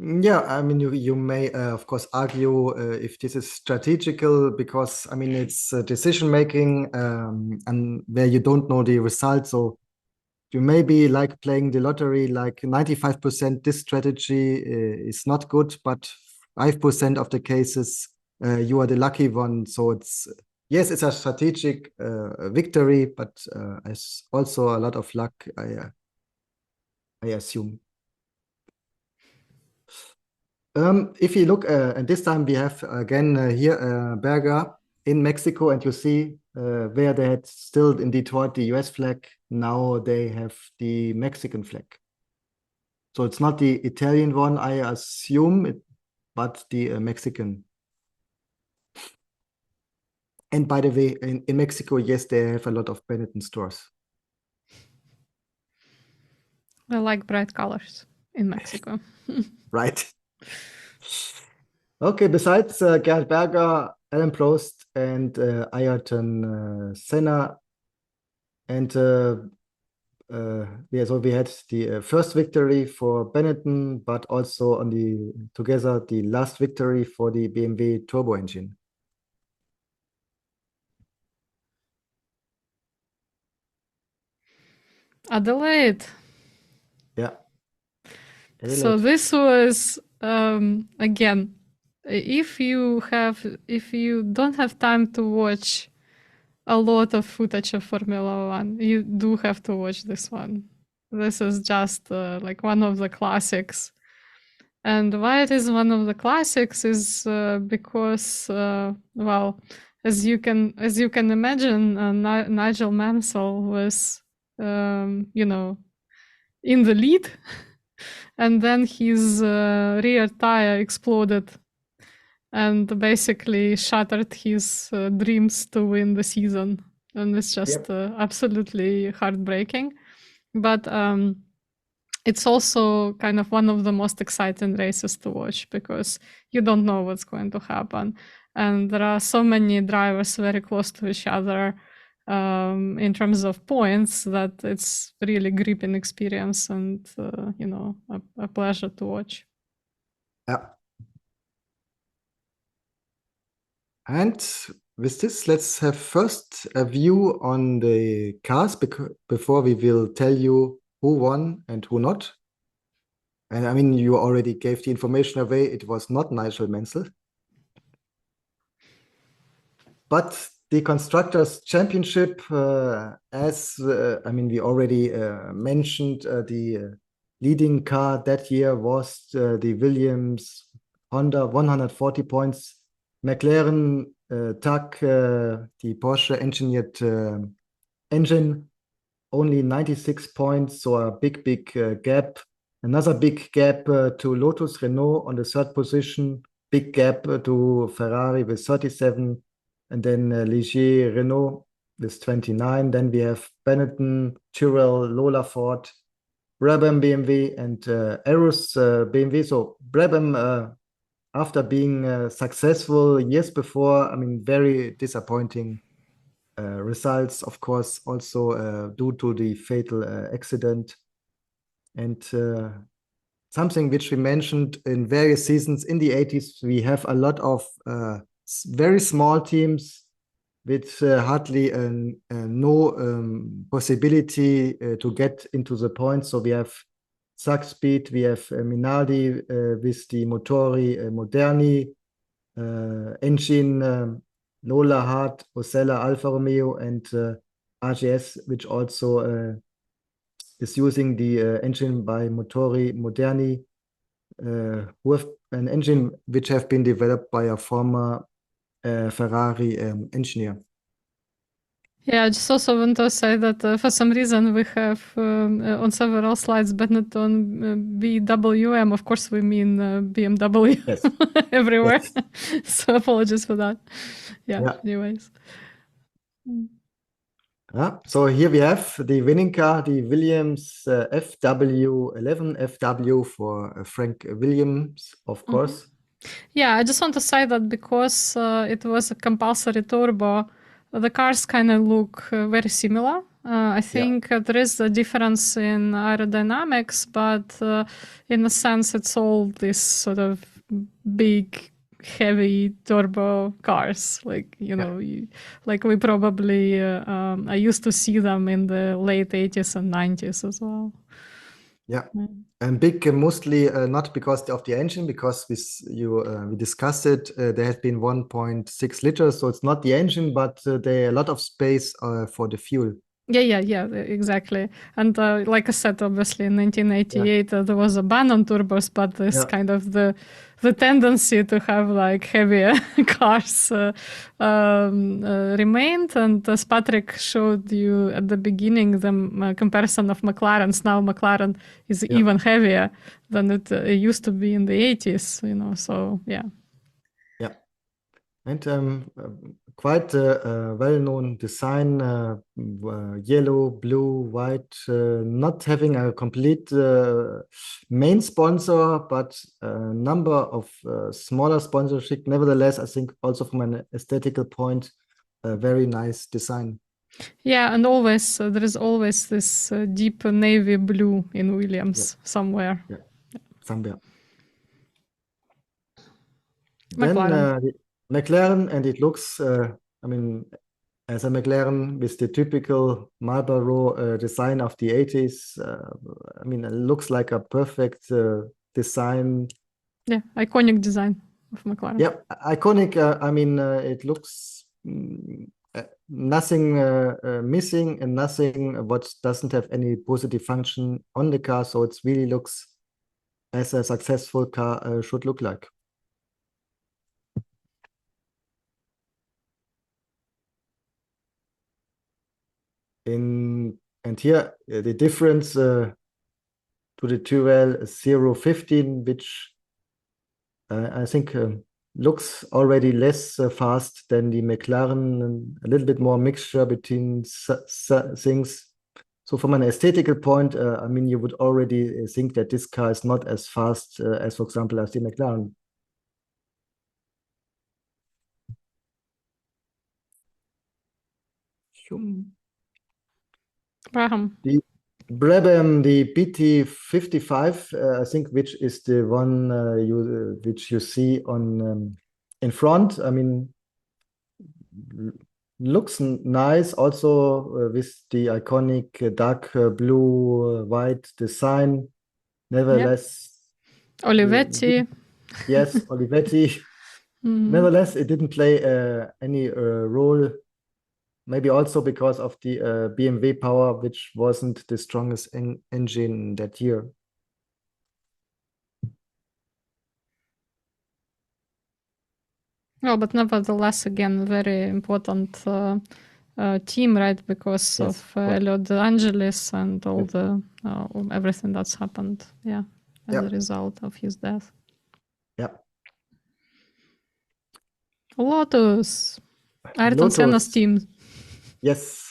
Yeah, I mean, you may, of course, argue if this is strategical, because, I mean, it's decision making and where you don't know the result. So you may be like playing the lottery, like 95% this strategy is not good, but 5% of the cases you are the lucky one. So it's a strategic victory, but it's also a lot of luck, I assume. If you look, and this time we have again here Berger in Mexico, and you see where they had still in Detroit the US flag, now they have the Mexican flag. So it's not the Italian one, I assume, but the Mexican. And by the way, in Mexico, yes, they have a lot of Benetton stores. I like bright colors in Mexico. Right. Okay, besides Gerhard Berger, Alain Prost, and Ayrton Senna, and so we had the first victory for Benetton, but also together the last victory for the BMW turbo engine. Adelaide. Yeah. So this was again, if you don't have time to watch a lot of footage of Formula One, you do have to watch this one. This is just like one of the classics. And why it is one of the classics is because, as you can imagine, Nigel Mansell was, in the lead, and then his rear tire exploded and basically shattered his dreams to win the season. And it's just absolutely heartbreaking. But it's also kind of one of the most exciting races to watch because you don't know what's going to happen. And there are so many drivers very close to each other in terms of points that it's really gripping experience and, a pleasure to watch. Yeah. And with this, let's have first a view on the cars before we will tell you who won and who not. And I mean, you already gave the information away. It was not Nigel Mansell. But the Constructors' Championship, we already mentioned the leading car that year was the Williams Honda, 140 points. McLaren TAC, the Porsche engineered engine, only 96 points, so a big gap. Another big gap to Lotus Renault on the third position, big gap to Ferrari with 37, and then Ligier Renault with 29. Then we have Benetton, Tyrrell, Lola Ford, Brabham BMW, and Arus BMW. So Brabham, after being successful years before, very disappointing results, of course, also due to the fatal accident. And something which we mentioned in various seasons in the 80s, we have a lot of very small teams with hardly no possibility to get into the points. So we have Zakspeed, we have Minardi with the Motori Moderni, engine Lola Hart, Osella Alfa Romeo, and RGS, which also is using the engine by Motori Moderni, who have an engine which have been developed by a former Ferrari engineer. Yeah, I just also want to say that for some reason we have on several slides Benetton BWM. Of course, we mean BMW Yes. everywhere. Yes. So apologies for that. Yeah. Anyways. So here we have the winning car, the Williams FW11, FW for Frank Williams, of course. Yeah, I just want to say that because it was a compulsory turbo, the cars kind of look very similar. I think there is a difference in aerodynamics, but in a sense, it's all this sort of big, heavy turbo cars. Like, like we probably, I used to see them in the late 80s and 90s as well. Yeah. And big, mostly not because of the engine, because we discussed it. There has been 1.6 liters, so it's not the engine, but there are a lot of space for the fuel. Yeah, exactly. And like I said, obviously in 1988 there was a ban on turbos, but this kind of the tendency to have like heavier cars remained. And as Patrick showed you at the beginning, the comparison of McLarens, now McLaren is even heavier than it used to be in the 80s, so yeah. Yeah. And quite a well-known design, yellow, blue, white, not having a complete main sponsor, but a number of smaller sponsorship. Nevertheless, I think also from an aesthetical point, a very nice design. Yeah, and always there is always this deep navy blue in Williams somewhere. Yeah, somewhere. McLaren. Then McLaren, and it looks, as a McLaren with the typical Marlboro design of the 80s. It looks like a perfect design. Yeah, iconic design of McLaren. Yeah, iconic. It looks nothing missing and nothing what doesn't have any positive function on the car. So it really looks as a successful car should look like. And here the difference to the Tyrrell 015, which I think looks already less fast than the McLaren, and a little bit more mixture between things. So from an aesthetical point, I mean, you would already think that this car is not as fast as, for example, as the McLaren. Brabham. The Brabham, the BT55, I think, which is the one which you see on in front. I mean, looks nice. Also with the iconic dark blue white design. Nevertheless, Olivetti. yes, Olivetti. Nevertheless, it didn't play any role. Maybe also because of the BMW power, which wasn't the strongest engine that year. Well, but nevertheless, again, very important team, right? Because Yes, of Elliot Angelis and all yes. the everything that's happened, as a result of his death. Yeah. Lotus. Ayrton Senna's team. Yes.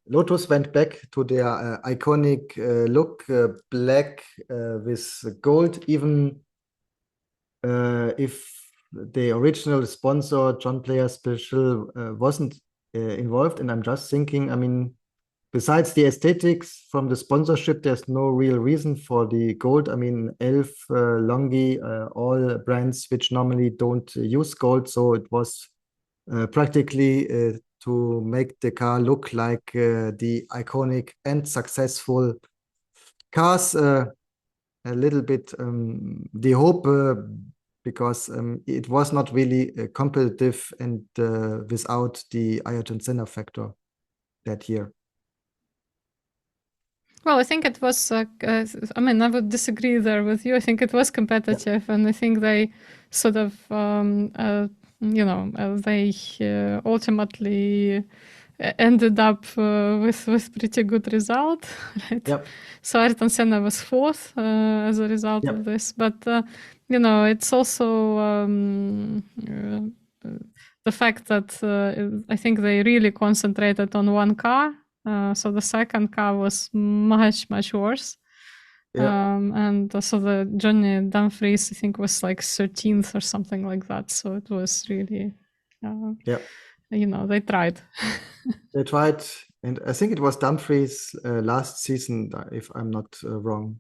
Lotus went back to their iconic look, black with gold, even if the original sponsor, John Player Special, wasn't involved. And I'm just thinking, I mean, besides the aesthetics from the sponsorship, there's no real reason for the gold. I mean, Elf, Longi, all brands which normally don't use gold. So it was practically to make the car look like the iconic and successful cars. A little bit the hope because it was not really competitive and without the Ayrton Senna factor that year. Well, I think it was, I mean, I would disagree there with you. I think it was competitive, and I think they sort of, they ultimately ended up with pretty good result, right? Yep. So Ayrton Senna was fourth as a result of this, but it's also the fact that I think they really concentrated on one car. So the second car was much, much worse. And so the Johnny Dumfries, I think, was like 13th or something like that. So it was really, they tried. They tried, and I think it was Dumfries last season, if I'm not wrong.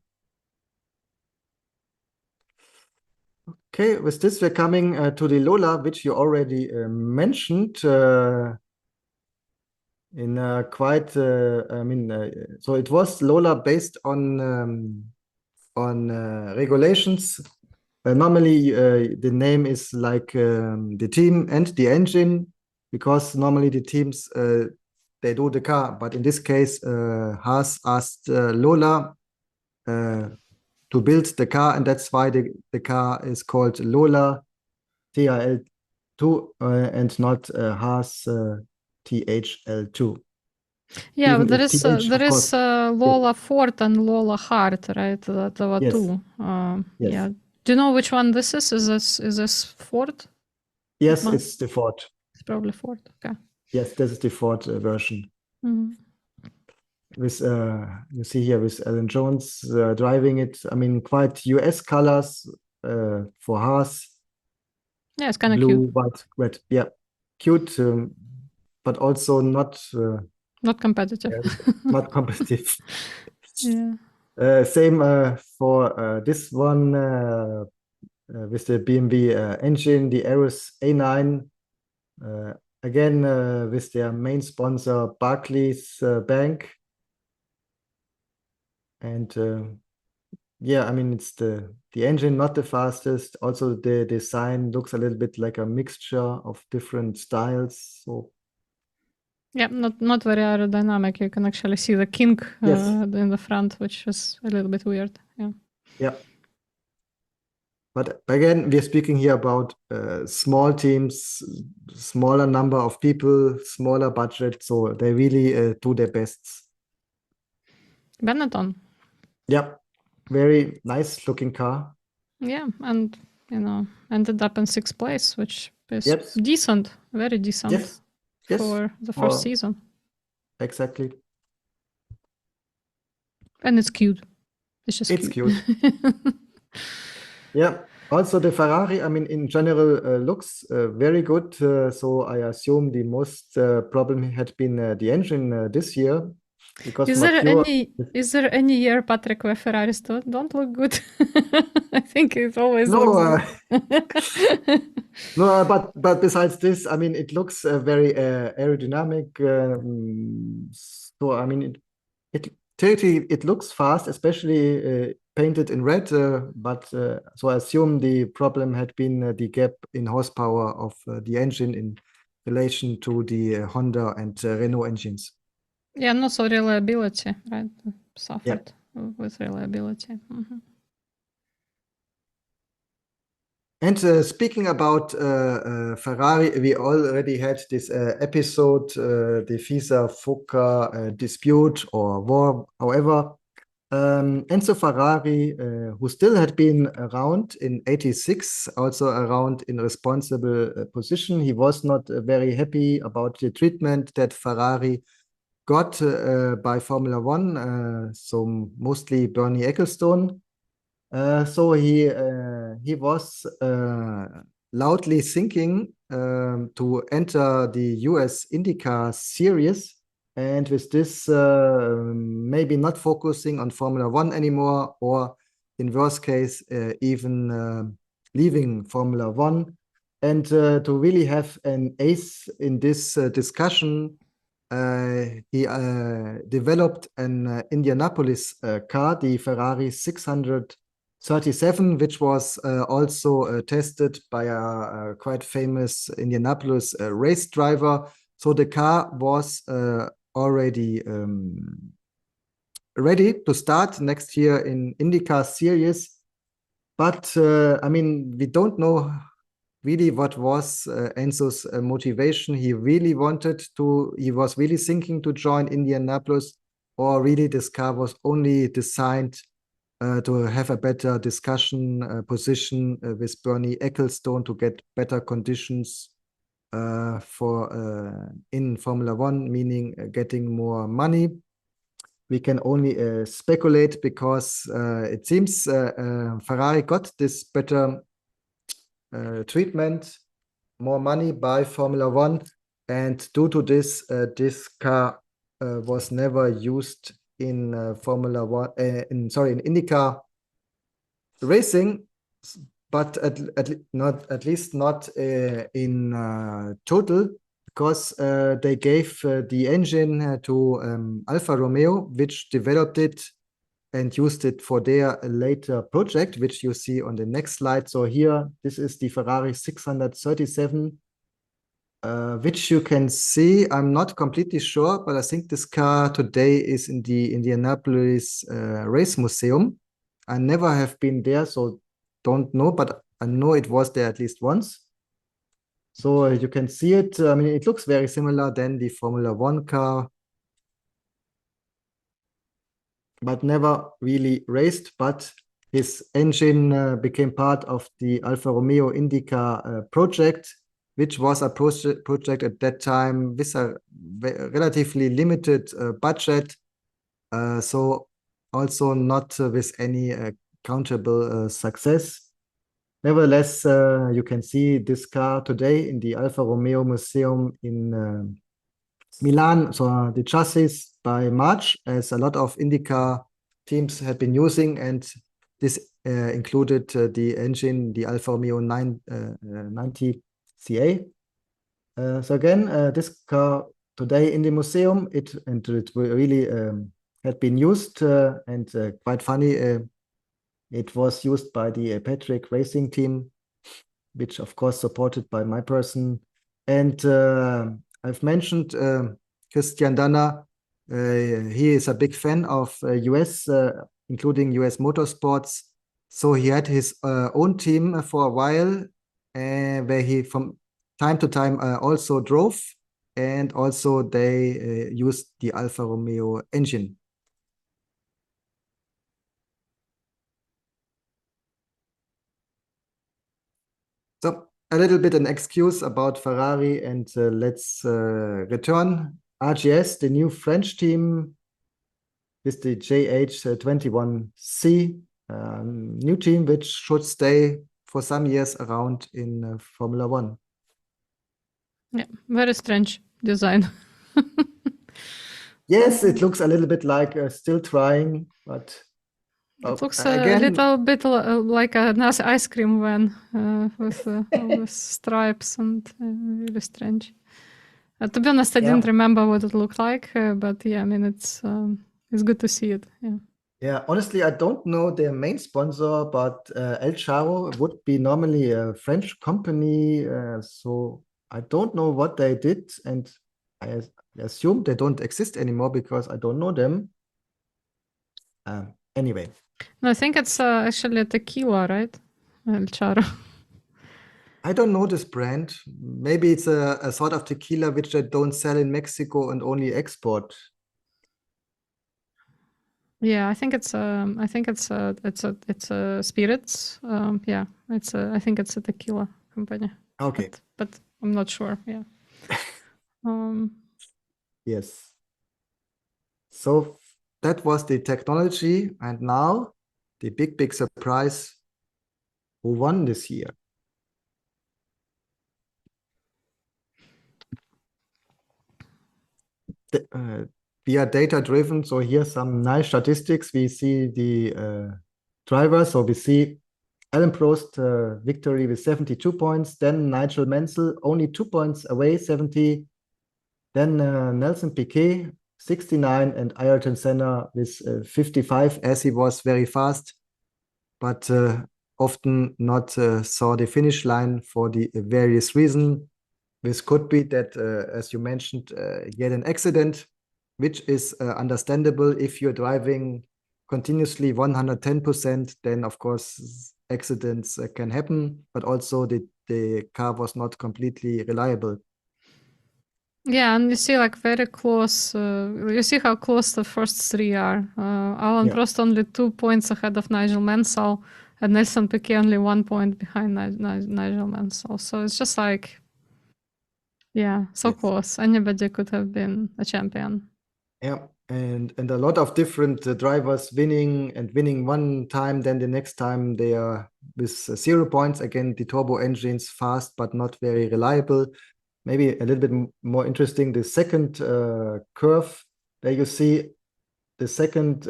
Okay, with this, we're coming to the Lola, which you already mentioned. So it was Lola based on regulations. Normally, the name is like the team and the engine, because normally the teams they do the car, but in this case, Haas asked Lola to build the car, and that's why the car is called Lola TRL2 and not Haas THL2. Yeah, Even there if is TH, Lola Fort and Lola Hart, right? There were Yes. two. Yes. Yeah. Do you know which one this is? Is this Ford? Yes, it's the Ford. It's probably Ford. Okay. Yes, this is the Ford version. Mhm. With you see here with Alan Jones driving it. I mean, quite US colors for Haas. Yeah, it's kind of Blue, cute. white, red. Yeah, cute, but also not competitive. not competitive. Yeah. Same for this one with the BMW engine, the Aeros A9. Again, with their main sponsor, Barclays Bank. And yeah, I mean, it's the engine, not the fastest. Also, the design looks a little bit like a mixture of different styles. So yeah, not very aerodynamic. You can actually see the kink in the front, which is a little bit weird. Yeah. Yeah. But again, we're speaking here about small teams, smaller number of people, smaller budget. So they really do their best. Benetton. Yeah, very nice looking car. Yeah, and ended up in 6th place, which is Yes. decent, very decent Yes. Yes. for the first Or season. exactly. And it's cute. It's just It's cute. Yeah. Also, the Ferrari, I mean, in general, looks very good. So I assume the most problem had been the engine this year, because Is from a there pure any year, Patrick, where Ferraris don't look good? I think it always no, looks no, but besides this, I mean, it looks very aerodynamic. So I mean, it theoretically it looks fast, especially painted in red. But so I assume the problem had been the gap in horsepower of the engine in relation to the Honda and Renault engines. Yeah, and also reliability, right? Yeah. Suffered with reliability. And speaking about Ferrari, we already had this episode, the FISA-FOCA dispute or war, however. Enzo Ferrari, who still had been around in 86, also around in responsible position, he was not very happy about the treatment that Ferrari got by Formula One, so mostly Bernie Ecclestone. So he was loudly thinking to enter the US IndyCar series, and with this maybe not focusing on Formula One anymore, or in worst case even leaving Formula One, and to really have an ace in this discussion. He developed an Indianapolis car, the Ferrari 637, which was also tested by a quite famous Indianapolis race driver. So the car was already ready to start next year in IndyCar series. But I mean, we don't know really what was Enzo's motivation. He was really thinking to join Indianapolis, or really this car was only designed to have a better discussion position with Bernie Ecclestone to get better conditions for in Formula One, meaning getting more money. We can only speculate, because it seems Ferrari got this better treatment, more money by Formula One, and due to this, this car was never used in Formula One. In IndyCar racing, but at least not in total, because they gave the engine to Alfa Romeo, which developed it and used it for their later project, which you see on the next slide. So here, this is the Ferrari 637, which you can see. I'm not completely sure, but I think this car today is in the Indianapolis Race Museum. I never have been there, so don't know, but I know it was there at least once. So you can see it. I mean, it looks very similar than the Formula One car, but never really raced. But his engine became part of the Alfa Romeo IndyCar project, which was a project at that time with a relatively limited budget. So also not with any countable success. Nevertheless, you can see this car today in the Alfa Romeo Museum in Milan. So the chassis by March, as a lot of IndyCar teams had been using, and this included the engine, the Alfa Romeo 990 CA. So again, this car today in the museum, it really had been used, and quite funny. It was used by the Patrick Racing team, which of course supported by my person. And I've mentioned Christian Danner. He is a big fan of US, including US motorsports. So he had his own team for a while, where he from time to time also drove, and also they used the Alfa Romeo engine. a little bit an excuse about Ferrari, and let's return. RGS, the new French team with the JH21C, new team which should stay for some years around in Formula One. Yeah, very strange design. Yes, it looks a little bit like still trying, but It looks a again, little bit like a nice ice cream van with all the stripes and really strange. To be honest, I didn't remember what it looked like, but yeah, I mean, it's good to see it. Yeah. Yeah, honestly, I don't know their main sponsor, but El Charo would be normally a French company, so I don't know what they did, and I assume they don't exist anymore because I don't know them. Anyway. No, I think it's actually a tequila, right? El Charo. I don't know this brand. Maybe it's a sort of tequila which they don't sell in Mexico and only export. Yeah, I think it's a spirits. Yeah, I think it's a tequila company. Okay. But I'm not sure. Yeah. Yes. So that was the technology, and now the big surprise: who won this year? We are data driven, so here's some nice statistics. We see the drivers, so we see Alain Prost victory with 72 points, then Nigel Mansell only 2 points away, 70, then Nelson Piquet 69, and Ayrton Senna with 55, as he was very fast, but often not saw the finish line for the various reasons. This could be that, as you mentioned, he had an accident, which is understandable. If you're driving continuously 110%, then of course accidents can happen, but also the car was not completely reliable. Yeah, and you see like very close. You see how close the first three are. Alain Prost only 2 points ahead of Nigel Mansell, and Nelson Piquet only 1 point behind Nigel Mansell. So it's just like, yeah, so close. Anybody could have been a champion. Yeah, and a lot of different drivers winning one time, then the next time they are with 0 points. Again, the turbo engines fast but not very reliable. Maybe a little bit more interesting, the second curve, there you see the second,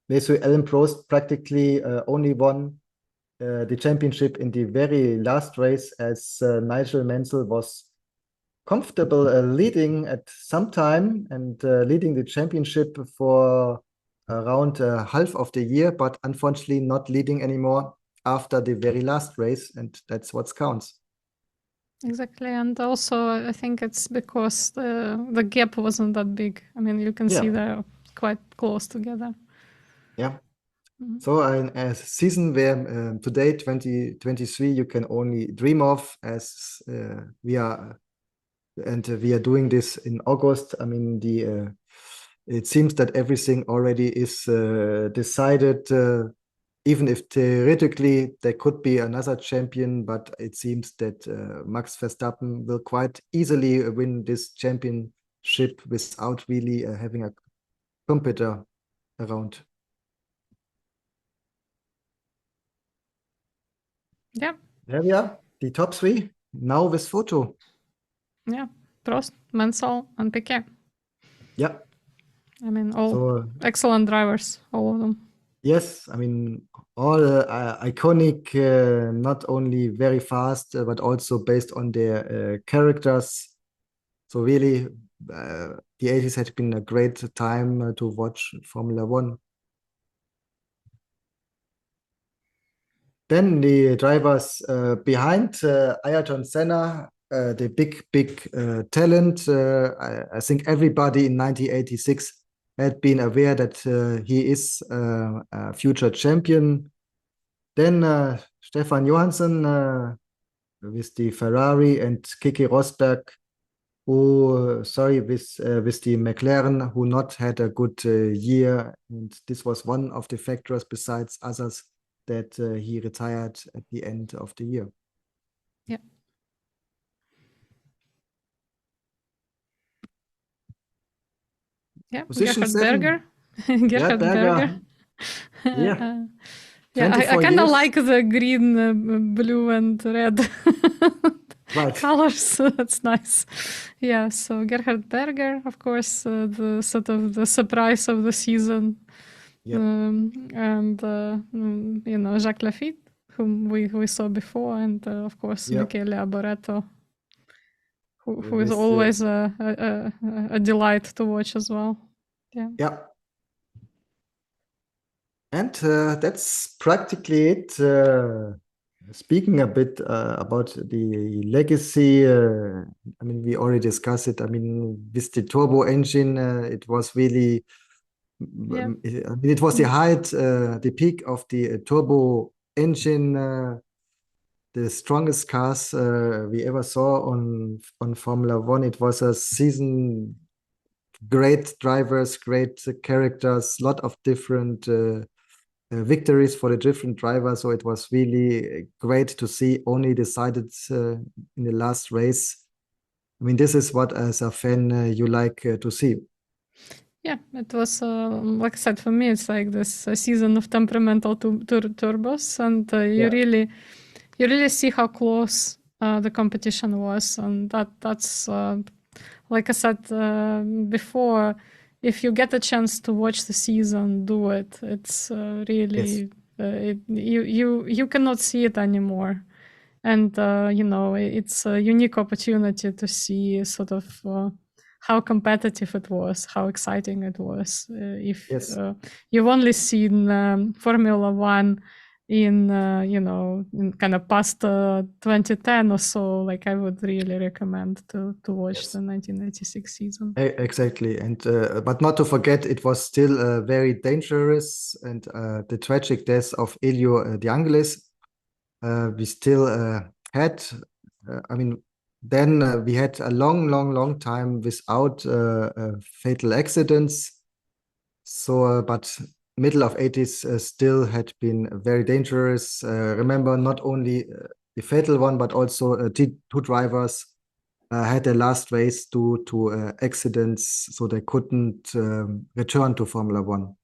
basically Alain Prost practically only won the championship in the very last race, as Nigel Mansell was comfortable leading at some time and leading the championship for around half of the year, but unfortunately not leading anymore after the very last race, and that's what counts. Exactly, and also I think it's because the gap wasn't that big. I mean, you can see they're quite close together. Yeah. So a season where today, 2023, you can only dream of, as we are doing this in August. I mean, it seems that everything already is decided. Even if theoretically there could be another champion, but it seems that Max Verstappen will quite easily win this championship without really having a competitor around. Yeah. There we are, the top three. Now with photo. Yeah, Prost, Mansell, and Piquet. Yeah. I mean, all excellent drivers, all of them. Yes, I mean, all iconic, not only very fast, but also based on their characters. So really, the 80s had been a great time to watch Formula One. Then the drivers behind Ayrton Senna, the big talent. I think everybody in 1986 had been aware that he is a future champion. Then Stefan Johansson with the Ferrari, and Keke Rosberg, who, with the McLaren, who not had a good year. And this was one of the factors, besides others, that he retired at the end of the year. Yeah. Yeah, Position Gerhard 7. Berger. Yeah, Gerhard Berger. Yeah, Yeah, I 24 kind of years. like the green, blue, and red Right. colors. That's nice. Yeah, so Gerhard Berger, of course, the sort of the surprise of the season. Yep. And Jacques Lafitte, whom we saw before, and of course Yep. Michele Alboreto, who is With, always a delight to watch as well. Yeah. yeah. And that's practically it. Speaking a bit about the legacy, I mean, we already discussed it. I mean, with the turbo engine, it was really, Yeah. I mean, it was the height, the peak of the turbo engine, the strongest cars we ever saw on Formula One. It was a season, great drivers, great characters, lot of different victories for the different drivers. So it was really great to see, only decided in the last race. I mean, this is what, as a fan, you like to see. Yeah, it was like I said, for me, it's like this season of temperamental turbos, and you really see how close the competition was, and that's like I said before. If you get a chance to watch the season, do it. It's really you cannot see it anymore, and it's a unique opportunity to see sort of how competitive it was, how exciting it was. If you've only seen Formula One in in kind of past 2010 or so, like I would really recommend to watch the 1986 season. Exactly, and but not to forget, it was still very dangerous, and the tragic death of Elio De Angelis. We still had, I mean, then we had a long time without fatal accidents. So, but middle of 80s still had been very dangerous. Remember, not only the fatal one, but also two drivers had their last race due to accidents, so they couldn't return to Formula One.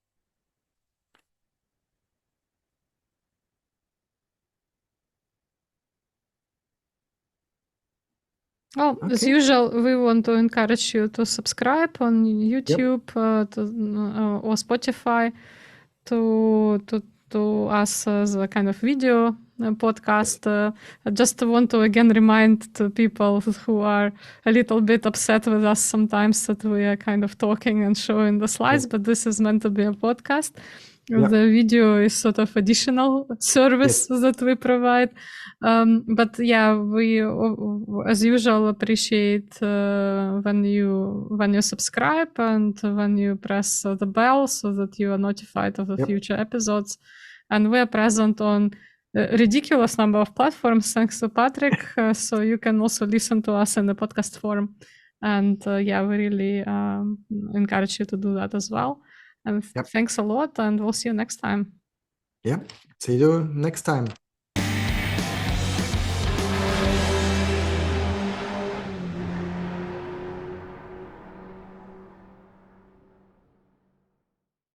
Well, as usual, we want to encourage you to subscribe on YouTube or Spotify to us as a kind of video podcast. I just want to again remind to people who are a little bit upset with us sometimes that we are kind of talking and showing the slides, but this is meant to be a podcast. The video is sort of additional service that we provide. But yeah, we, as usual, appreciate when you subscribe and when you press the bell so that you are notified of the future episodes. And we are present on a ridiculous number of platforms, thanks to Patrick. So you can also listen to us in the podcast form. And we really encourage you to do that as well. And thanks a lot, and we'll see you next time. Yeah, see you next time.